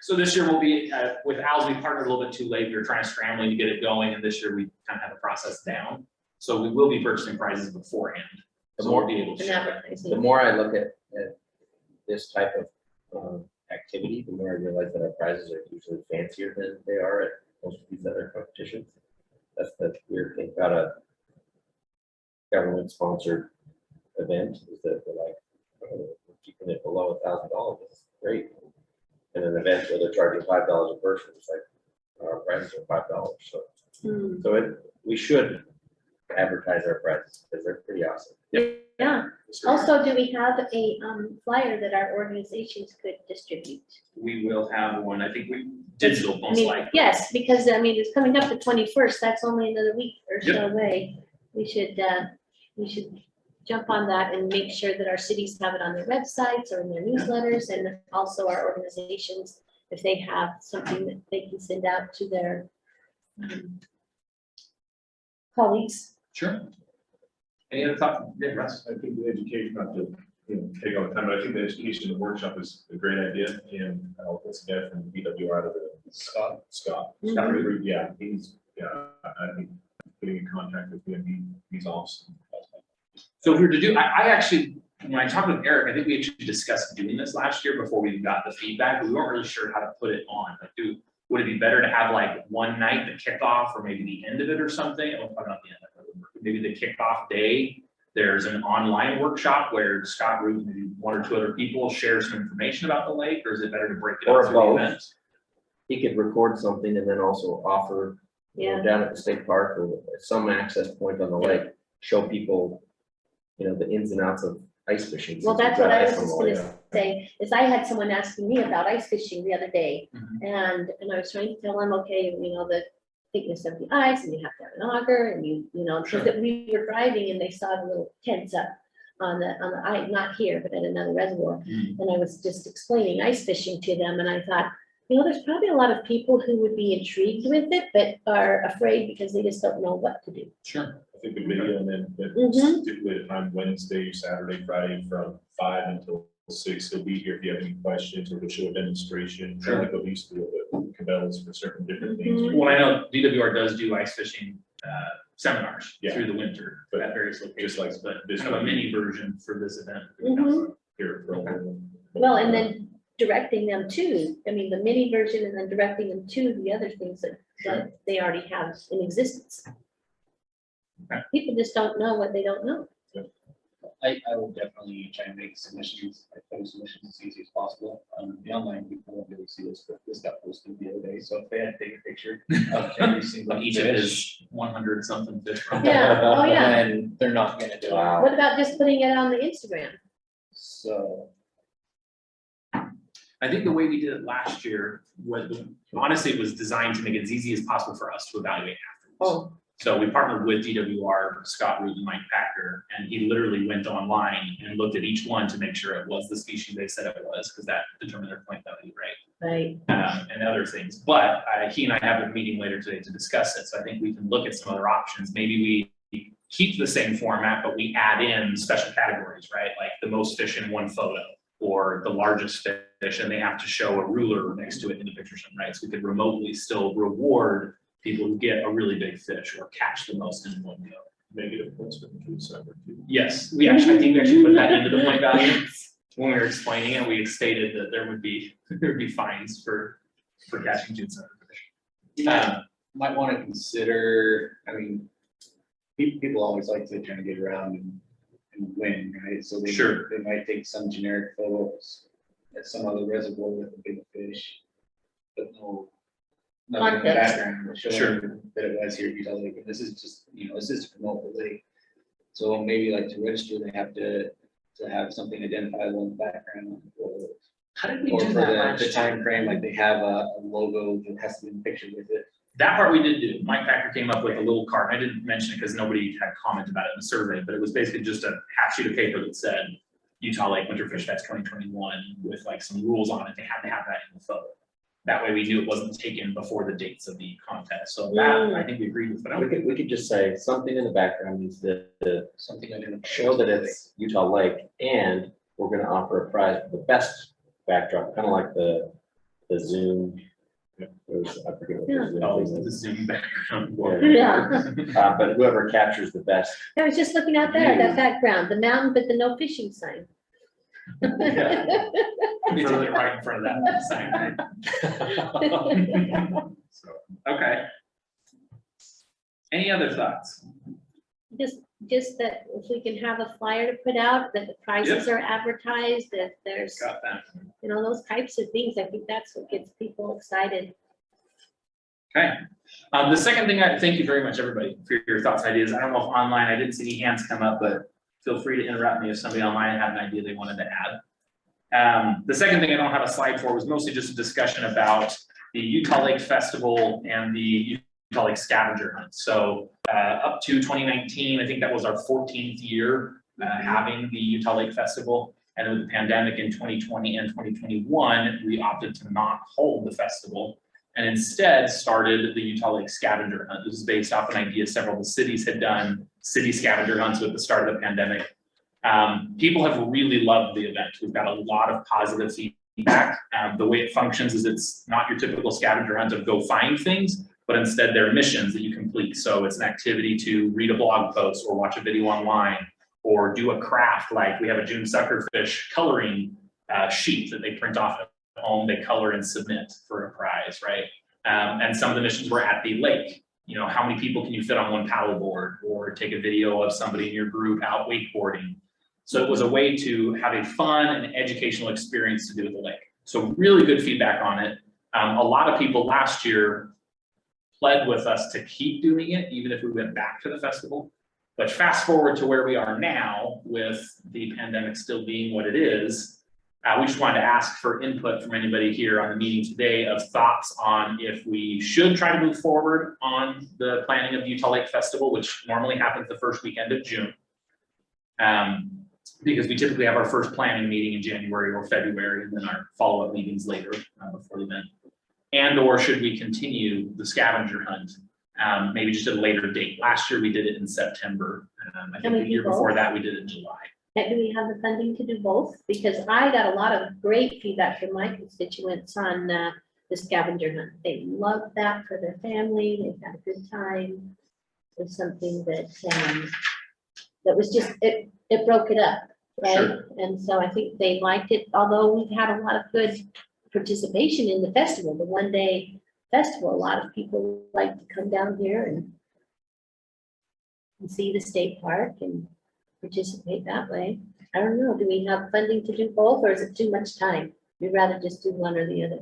So this year we'll be, with Al's, we partnered a little bit too late. We were trying to scrambling to get it going, and this year we kind of have the process down. So we will be purchasing prizes beforehand. So we'll be able to And share that. advertising. The more I look at this type of activity, the more I realize that our prizes are usually fancier than they are at most of these other competitions. That's the weird thing about a government-sponsored event, is that they're like, oh, we're keeping it below $1,000. That's great. And an event where they're charging $5 a person, it's like, our prizes are $5. So, Hmm. we should advertise our prizes because they're pretty awesome. Yeah, also, do we have a flyer that our organizations could distribute? We will have one, I think digital I most mean, likely. yes, because I mean, it's coming up the 21st, that's only another week or so Yep. away. We should jump on that and make sure that our cities have it on their websites or in their newsletters, and also our organizations, if they have something that they can send out to their colleagues. Sure. Any other thoughts? Yeah, Russ? I think the education, not to, take all the time, but I think the education workshop is a great idea, and what's the guy from BW out of the Scott, Mhm. yeah, I think getting in contact with him, he's awesome. So if we were to do, I actually, when I talked with Eric, I think we actually discussed doing this last year before we got the feedback, but we weren't really sure how to put it on. Like, would it be better to have like one night, the kickoff, or maybe the end of it or something? Oh, probably not the end of it. Maybe the kickoff day, there's an online workshop where Scott Root, maybe 1 or 2 other people share some information about the lake, or is it better to break it Or up through the both. event? He could record something and then also offer, Yeah. down at the state park or at some access point on the lake, show people, the ins and outs of ice fishing. Well, since that's we've what got I was ice on just the lake. gonna say, is I had someone asking me about ice fishing the other day. Mhm. And I was trying to tell them, okay, the thickness of the ice, and you have to have an auger, and because Sure. we were driving and they saw the little tents up on the ice, not here, but at another reservoir. Mhm. And I was just explaining ice fishing to them, and I thought, there's probably a lot of people who would be intrigued with it, but are afraid because they just don't know what to do. Sure. I think the video, and then Mhm. typically the time Wednesday, Saturday, Friday, from 5 until 6, he'll be here if you have any questions, or to show a demonstration. Sure. Like what we used to do with cabela's for certain different things. Mhm. Well, I know DWR does do ice fishing seminars Yeah. through the winter But at various locations, like but this kind of a one. mini version for this event. Mhm. Here for a little. Well, and then directing them to, the mini version, and then directing them to the other things that they already have in existence. Okay. People just don't know what they don't know. I will definitely try and make submissions, like post submissions as easy as possible. The online people won't be able to see this, but this got posted the other day, so if they had to take a picture of every single On each of fish, his 100 something fish. from- Yeah, oh, yeah. then they're not gonna do it. Wow. What about just putting it on the Instagram? So, I think the way we did it last year was, honestly, it was designed to make it as easy as possible for us to evaluate afterwards. Oh, So we partnered with DWR, Scott Root and Mike Packer, and he literally went online and looked at each one to make sure it was the species they said it was, because that determined their point value, right? right. And other things. But he and I have a meeting later today to discuss it. So I think we can look at some other options. Maybe we keep the same format, but we add in special categories, right? Like the most fish in one photo or the largest fish, and they have to show a ruler next to it in the picture, right? So we could remotely still reward people who get a really big fish or catch the most in one go. Negative points for the food separate too. Yes, I think we actually put that into the point value. When we were explaining it, we stated that there would be fines for catching June center fish. you might want to consider, I mean, people always like to kind of get around and win, right? So they, Sure. they might take some generic photos at some other reservoir with a big fish, but nothing in the Context. background Sure. showing that it was here, Utah Lake, and this is just, this is to promote the lake. So maybe like to register, they have to have something identifiable in the background, How did we or do for that the last time year? frame, like they have a logo that has to be pictured with it. That part we did do. Mike Packer came up with a little card. I didn't mention it because nobody had commented about it in the survey, but it was basically just a half sheet of paper that said Utah Lake Winterfish Fest 2021 with like some rules on it. They had to have that in the photo. That way we knew it wasn't taken before the dates of the contest. So that I think we agreed with, but I We could just say something in the background needs to Something like that. show that it's Utah Lake, and we're gonna offer a prize for the best backdrop, kind of like the Zoom. There's, I forget what the oh, Zoom the thing is. Zoom background. Yeah. But whoever captures the best. I was just looking out there, that background, the mountain, but the no fishing sign. Yeah. We threw it right in front of that sign. So, okay. Any other thoughts? Just that if we can have a flyer to put out, that the prices are advertised, that there's, Got that. those types of things, I think that's what gets people excited. Okay. The second thing, thank you very much, everybody, for your thoughts, ideas. I don't know if online, I didn't see any hands come up, but feel free to interrupt me if somebody online had an idea they wanted to add. The second thing I don't have a slide for was mostly just a discussion about the Utah Lake Festival and the Utah Lake Scavenger Hunt. So up to 2019, I think that was our 14th year having the Utah Lake Festival. And with the pandemic in 2020 and 2021, we opted to not hold the festival and instead started the Utah Lake Scavenger Hunt. This is based off an idea several of the cities had done, city scavenger hunts with the start of the pandemic. People have really loved the event. We've got a lot of positive feedback. The way it functions is it's not your typical scavenger hunt of go find things, but instead they're missions that you complete. So it's an activity to read a blog post or watch a video online or do a craft. Like we have a June suckerfish coloring sheet that they print off at home, they color and submit for a prize, right? And some of the missions were at the lake. How many people can you fit on one paddleboard, or take a video of somebody in your group out wakeboarding. So it was a way to have a fun and educational experience to do with the lake. So really good feedback on it. A lot of people last year pled with us to keep doing it, even if we went back to the festival. But fast forward to where we are now with the pandemic still being what it is, we just wanted to ask for input from anybody here on the meeting today of thoughts on if we should try to move forward on the planning of the Utah Lake Festival, which normally happens the first weekend of June. Because we typically have our first planning meeting in January or February, and then our follow-up meetings later before the event. And or should we continue the scavenger hunt, maybe just at a later date? Last year we did it in September. I think the year before that we did it in July. And do we have the funding to do both? Because I got a lot of great feedback from my constituents on the scavenger hunt. They loved that for their family. They had a good time. It was something that that was just, it broke it up, right? Sure. And so I think they liked it, although we've had a lot of good participation in the festival, the one-day festival. A lot of people like to come down here and see the state park and participate that way. I don't know, do we have funding to do both, or is it too much time? We'd rather just do one or the other.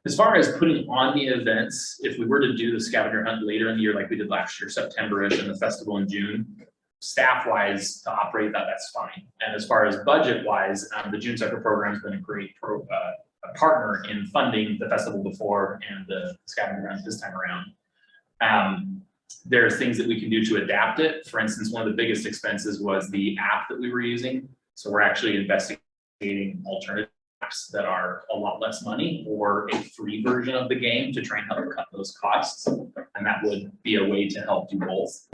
As far as putting on the events, if we were to do the scavenger hunt later in the year, like we did last year, September-ish, and the festival in June, staff-wise, to operate that, that's fine. And as far as budget-wise, the June Sucker program's been a great a partner in funding the festival before and the scavenger hunt this time around. There's things that we can do to adapt it. For instance, one of the biggest expenses was the app that we were using. So we're actually investigating alternative apps that are a lot less money or a free version of the game to try and help cut those costs. And that would be a way to help do both.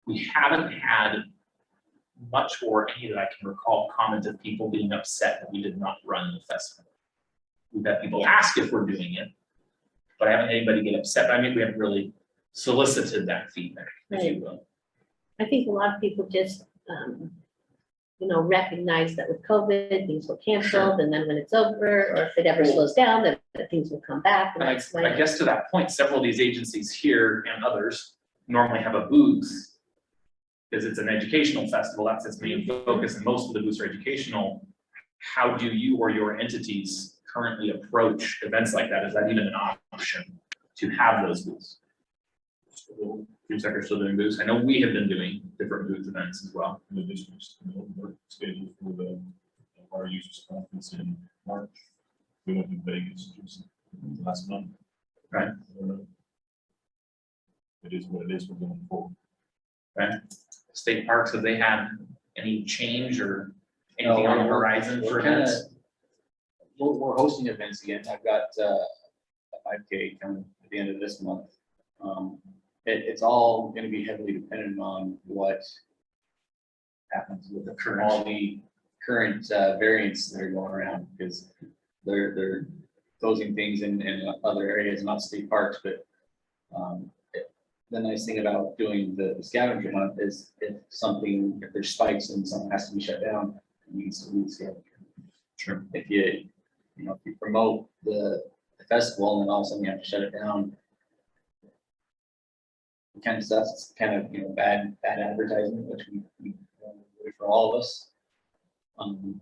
We haven't had much or any that I can recall comment of people being upset that we did not run the festival. We've had people ask if we're doing it, but I haven't had anybody get upset. I mean, we haven't really solicited that feedback, if you will. I think a lot of people just, you know, recognize that with COVID, things were canceled, and then when it's over, or if it ever slows down, that things will come back. And And that's I why, guess to that point, several of these agencies here and others normally have a booth because it's an educational festival, that's its main focus, and most of the booths are educational. How do you or your entities currently approach events like that? Is that even an option to have those booths? June Sucker still doing booths. I know we have been doing different booth events as well. In addition, we're scheduled for the our users conference in March. We went to Vegas just last month. Right. It is what it is. We're going forward. Right? State parks, have they had any change or anything on the horizon for events? We're hosting events again. I've got a 5K coming at the end of this month. It's all going to be heavily dependent on what happens with all the current variants that are going around, because they're closing things in other areas, not state parks. But the nice thing about doing the scavenger hunt is if there's spikes and something has to be shut down, you can still do the scavenger. Sure. If you promote the festival and then all of a sudden you have to shut it down, kind of stuff, it's kind of, bad advertising, which we do for all of us.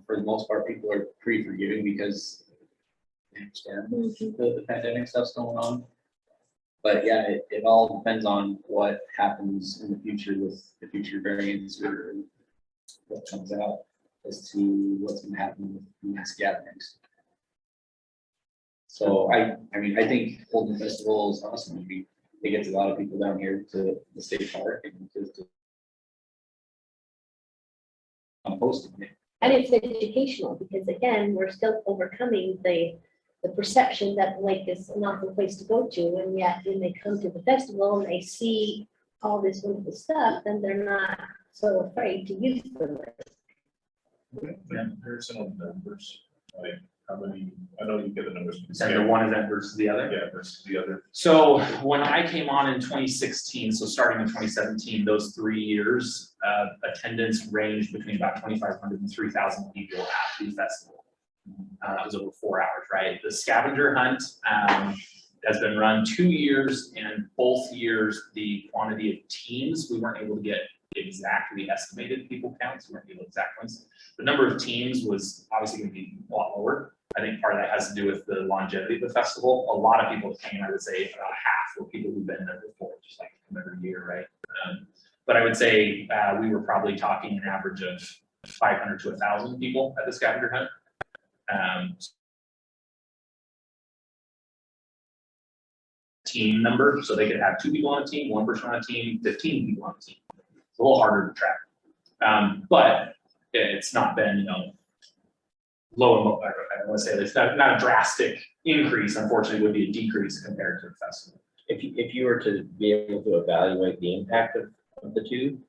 For the most part, people are pretty forgiving because they understand the pandemic stuff's going on. But yeah, it all depends on what happens in the future with the future variants or what comes out as to what's going to happen with mass gatherings. So I think holding the festival is awesome. It gets a lot of people down here to the state park and to hosting it. and it's educational, because again, we're still overcoming the perception that the lake is an awful place to go to, and yet when they come to the festival and they see all this wonderful stuff, then they're not so afraid to use the lake. There are some of the numbers, like how many, I know you get the numbers. And the one event versus the other? Yeah, versus the other. So when I came on in 2016, so starting in 2017, those 3 years, attendance ranged between about 2,500 and 3,000 people at the festival. It was over 4 hours, right? The scavenger hunt has been run 2 years, and both years, the quantity of teams, we weren't able to get exactly estimated people counts, we weren't able to exact ones. The number of teams was obviously going to be a lot lower. I think part of that has to do with the longevity of the festival. A lot of people that came, I would say about half were people who've been there before, just like every year, right? But I would say we were probably talking an average of 500 to 1,000 people at the scavenger hunt. Team number, so they could have 2 people on a team, 1 person on a team, 15 people on a team. It's a little harder to track, but it's not been, low and low. I don't want to say it's not a drastic increase. Unfortunately, it would be a decrease compared to the festival. If you were to be able to evaluate the impact of the two,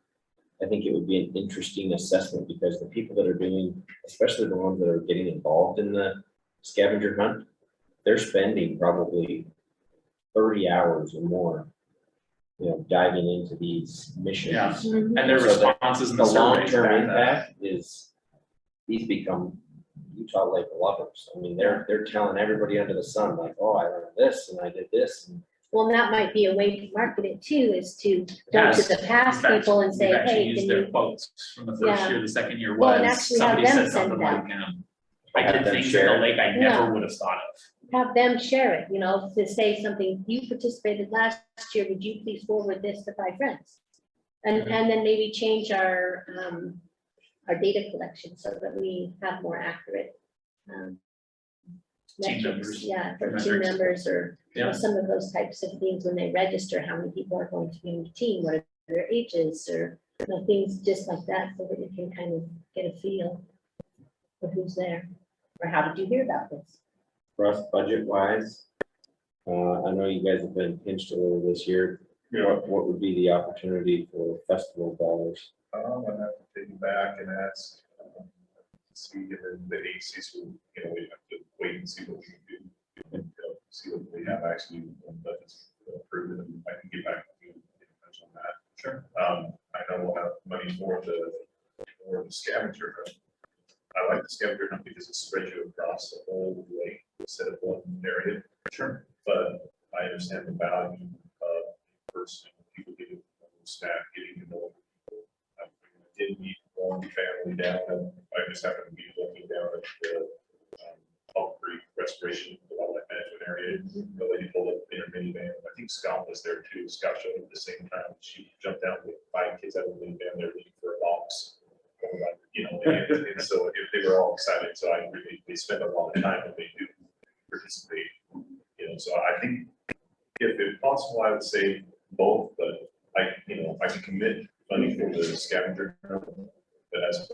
I think it would be an interesting assessment, because the people that are doing, especially the ones that are getting involved in the scavenger hunt, they're spending probably 30 hours or more, diving into these missions. Yeah. Mhm. And their So the- responses in The the surveys long-term back that up. impact is, these become Utah Lake lovers. I mean, they're telling everybody under the sun, like, oh, I learned this and I did this. And Well, that might be a way to market it too, is to go to Yes, the past we've people and say, we've actually hey, used can their you, quotes from the first Yeah. year, the second year Well, and was, actually have somebody them said send something that. like, I Have did them things in share the it. lake I Yeah. never would have thought of. have them share it, you know, to say something, you participated last year, would you please forward this to 5 friends? And then maybe change our data collection so that we have more accurate Team metrics. members. Yeah, for team Metrics. members or Yeah. some of those types of things when they register, how many people are going to be in the team, what are their ages, or things just like that, so that you can kind of get a feel for who's there. Or how did you hear about this? For us, budget wise, I know you guys have been pinched a little this year. What would be the opportunity for festival dollars? I'd have to take it back and ask, see, and then the agencies will, we have to wait and see what we can do. And see what we have actually, budgets approved, and I can get back to you and touch on that. Sure. I know we'll have money for the scavenger hunt. I like the scavenger hunt because it spreads you across the whole lake instead of one area. Sure. But I understand the value of person, people getting, staff getting to know people. I did meet one family down, and I just happened to be looking down at the Elk Creek Restoration Wildlife Management Area. The lady pulled up in her minivan. I think Scott was there too. Scott showed up at the same time. She jumped down with 5 kids out of the minivan. They're looking for a box. And so if they were all excited, so they spend a lot of time and they do participate. So I think if it's possible, I would say both, but I can commit money for the scavenger. But as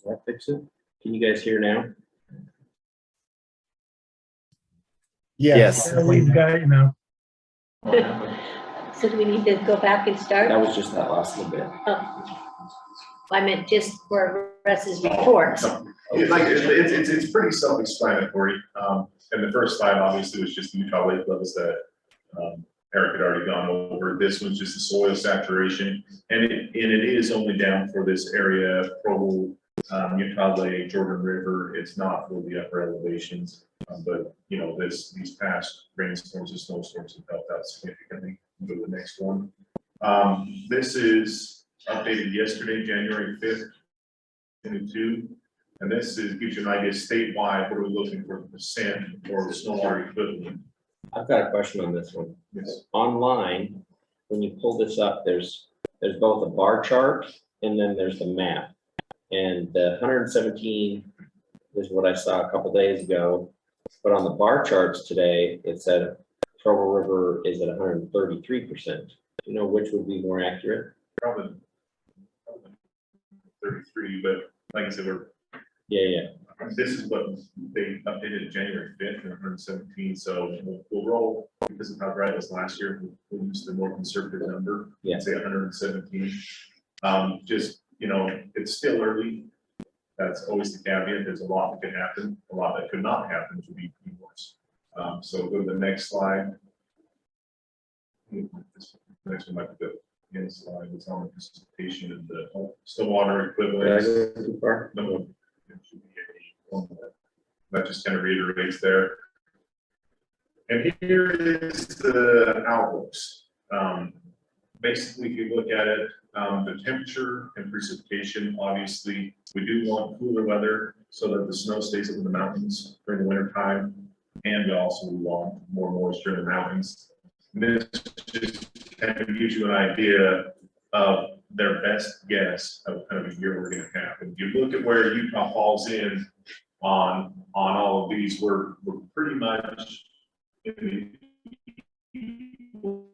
That fix it? Can you guys hear now? Yes. We've got, you know, So do we need to go back and start? That was just that last little bit. Oh. I meant just for Russ's report. It's pretty self-explanatory. And the first slide obviously was just the Utah lake levels that Eric had already gone over. This was just the soil saturation. And it is only down for this area, Provo, Utah Lake, Jordan River. It's not for the upper elevations. But you know, these past rainstorms and snowstorms have helped out significantly. Go to the next one. This is updated yesterday, January 5th, 2022. And this gives you an idea statewide, what are we looking for percent or stormwater equivalent? I've got a question on this one. Yes. Online, when you pull this up, there's both a bar chart and then there's the map. And the 117 is what I saw a couple days ago. But on the bar charts today, it said Provo River is at 133%. You know which would be more accurate? Probably 33, but like I said, Yeah. this is what they updated January 5th and 117. So we'll roll because of how dry it was last year. We'll use the more conservative number. Yeah. Say 117. Just, you know, it's still early. That's always the caveat. There's a lot that could happen, a lot that could not happen to be worse. So go to the next slide. This next one might be the end slide. It's on the precipitation and the stormwater equivalents. Did I go too far? No, it should be a- that just kind of reiterates there. And here is the outlooks. Basically, if you look at it, the temperature and precipitation, obviously, we do want cooler weather so that the snow stays up in the mountains during the winter time. And we also want more moisture in the mountains. And this just kind of gives you an idea of their best guess of kind of a year we're going to have. If you look at where Utah falls in on all of these, we're pretty much in the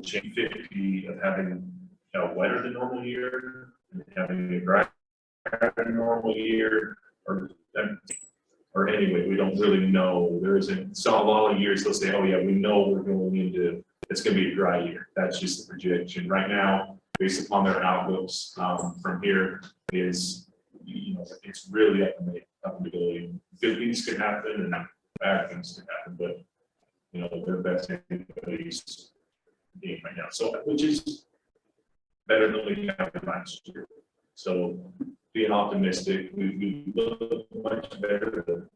50 of having a wetter than normal year and having a drier than normal year, or anyway, we don't really know. There isn't, so a lot of years they'll say, oh yeah, we know we're going into, it's going to be a dry year. That's just the projection right now, based upon their outlooks from here is, you know, it's really up in the ability. Good things can happen and bad things can happen, but you know, they're best anybody's game right now. So, which is better than we had last year. So being optimistic, we look much better than,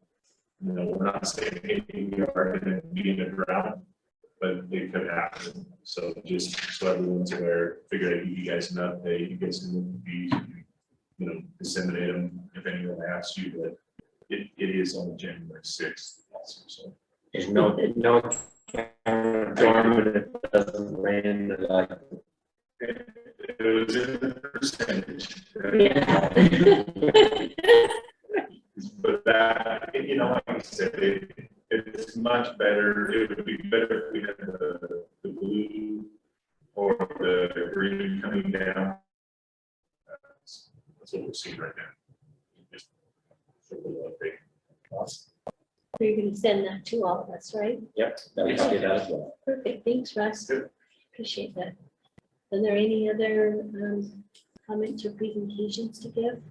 you know, we're not saying, hey, we are going to be in a drought, but it could happen. So just so everyone's aware, figure out you guys an update, you guys can look at these, you know, disseminate them if anyone asks you, but it is on January 6th also. So There's no storm and it doesn't rain like. it was in the percentage. But that, you know, like I said, it's much better. It would be better if we had the blue or the green coming down. That's what we're seeing right now. Just a little update. Awesome. You're gonna send that to all of us, right? Yep, that was good as well. Perfect, thanks, Russ. Good. Appreciate that. Are there any other comments or presentations to give?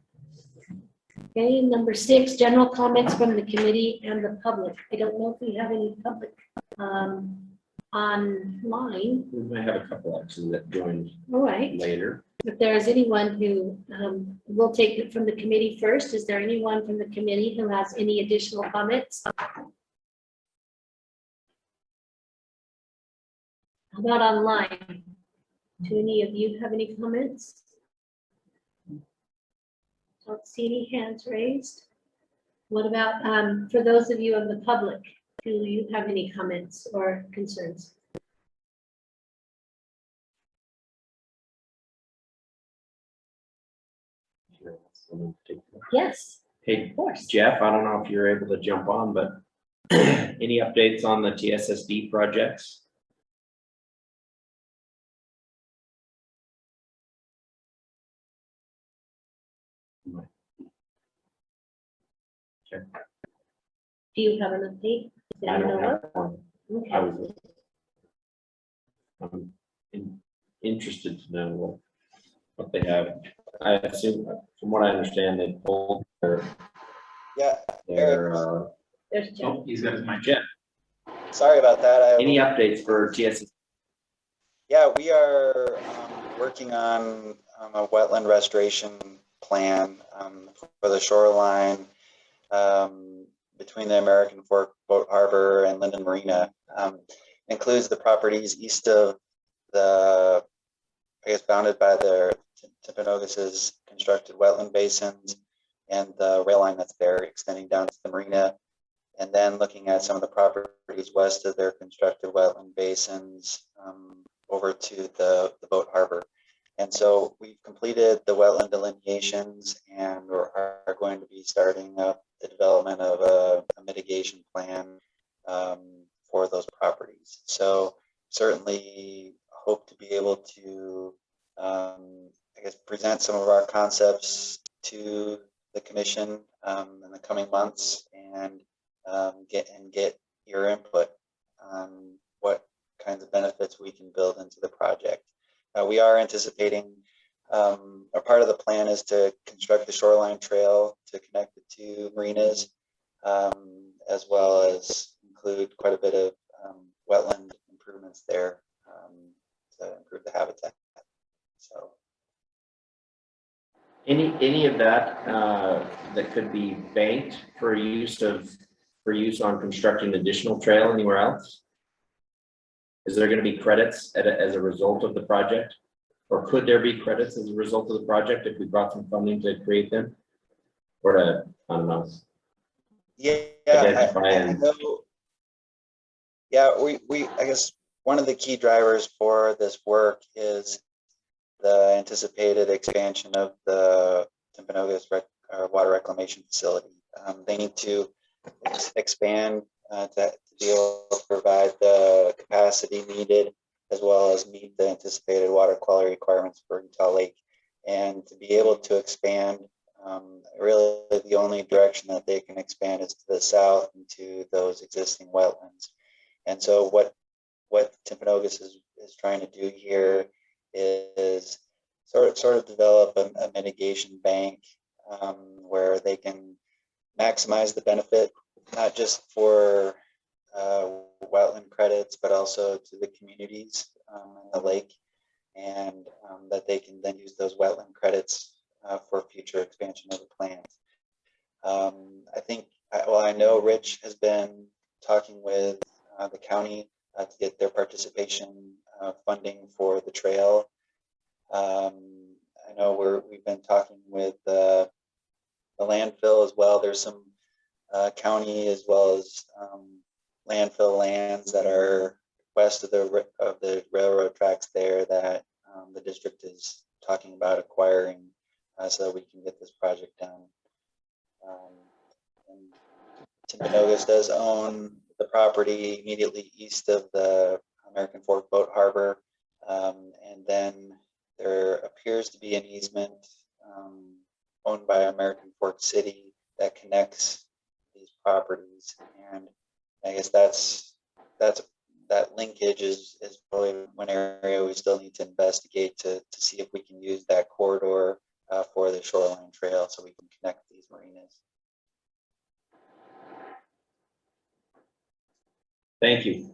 Okay, number 6, general comments from the committee and the public. I don't know if we have any public online. We might have a couple actually that joined All right, later. if there is anyone who will take it from the committee first, is there anyone from the committee who has any additional comments? How about online? Do any of you have any comments? Don't see any hands raised. What about for those of you in the public, do you have any comments or concerns? Yes, Hey, of course. Jeff, I don't know if you're able to jump on, but any updates on the TSSD projects? Do you have an update? That I you don't know have one. I of? was, interested to know what they have. I assume, from what I understand, they pulled Yeah, their, There's Jeff. Oh, he's got his mic. Jeff, sorry about that. any updates for TS? Yeah, we are working on a wetland restoration plan for the shoreline between the American Fork Boat Harbor and Linden Marina. Includes the properties east of the, I guess, bounded by the Timpanogos' constructed wetland basins and the rail line that's there extending down to the marina. And then looking at some of the properties west of their constructed wetland basins over to the boat harbor. And so we've completed the wetland delineations and are going to be starting up the development of a mitigation plan for those properties. So certainly hope to be able to, I guess, present some of our concepts to the commission in the coming months and get your input on what kinds of benefits we can build into the project. We are anticipating a part of the plan is to construct the shoreline trail to connect the two marinas, as well as include quite a bit of wetland improvements there to improve the habitat. So Any of that that could be banked for use on constructing additional trail anywhere else? Is there going to be credits as a result of the project? Or could there be credits as a result of the project if we brought some funding to create them? Or to, I don't know. yeah, Identify I know. Yeah, I guess one of the key drivers for this work is the anticipated expansion of the Timpanogos water reclamation facility. They need to expand to be able to provide the capacity needed, as well as meet the anticipated water quality requirements for Utah Lake. And to be able to expand, really the only direction that they can expand is to the south into those existing wetlands. And so what Timpanogos is trying to do here is sort of develop a mitigation bank where they can maximize the benefit, not just for wetland credits, but also to the communities in the lake, and that they can then use those wetland credits for future expansion of the plant. I think, well, I know Rich has been talking with the county to get their participation funding for the trail. I know we've been talking with the landfill as well. There's some county as well as landfill lands that are west of the railroad tracks there that the district is talking about acquiring so that we can get this project done. And Timpanogos does own the property immediately east of the American Fork Boat Harbor, and then there appears to be an easement owned by American Fork City that connects these properties, and I guess that linkage is probably one area we still need to investigate to see if we can use that corridor for the shoreline trail so we can connect these marinas. Thank you.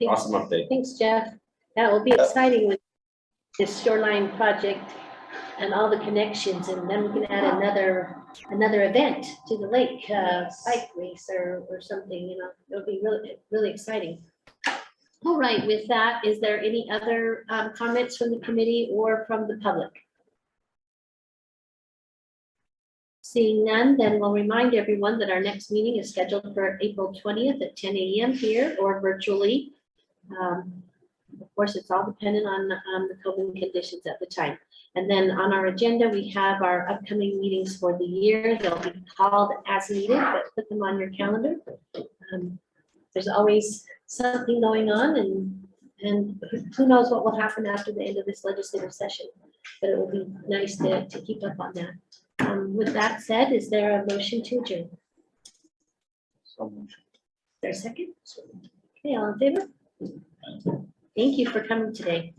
Awesome update. Thanks, Jeff. That will be exciting with this shoreline project and all the connections, and then we can add another event to the lake, bike race or something, you know. It'll be really, really exciting. All right, with that, is there any other comments from the committee or from the public? Seeing none, then we'll remind everyone that our next meeting is scheduled for April 20th at 10 a.m. here or virtually. Of course, it's all dependent on the COVID conditions at the time. And then on our agenda, we have our upcoming meetings for the year. They'll be called as needed, but put them on your calendar. There's always something going on, and who knows what will happen after the end of this legislative session, but it will be nice to keep up on that. With that said, is there a motion to adjourn? there a second? Okay, all in favor? Thank you for coming today.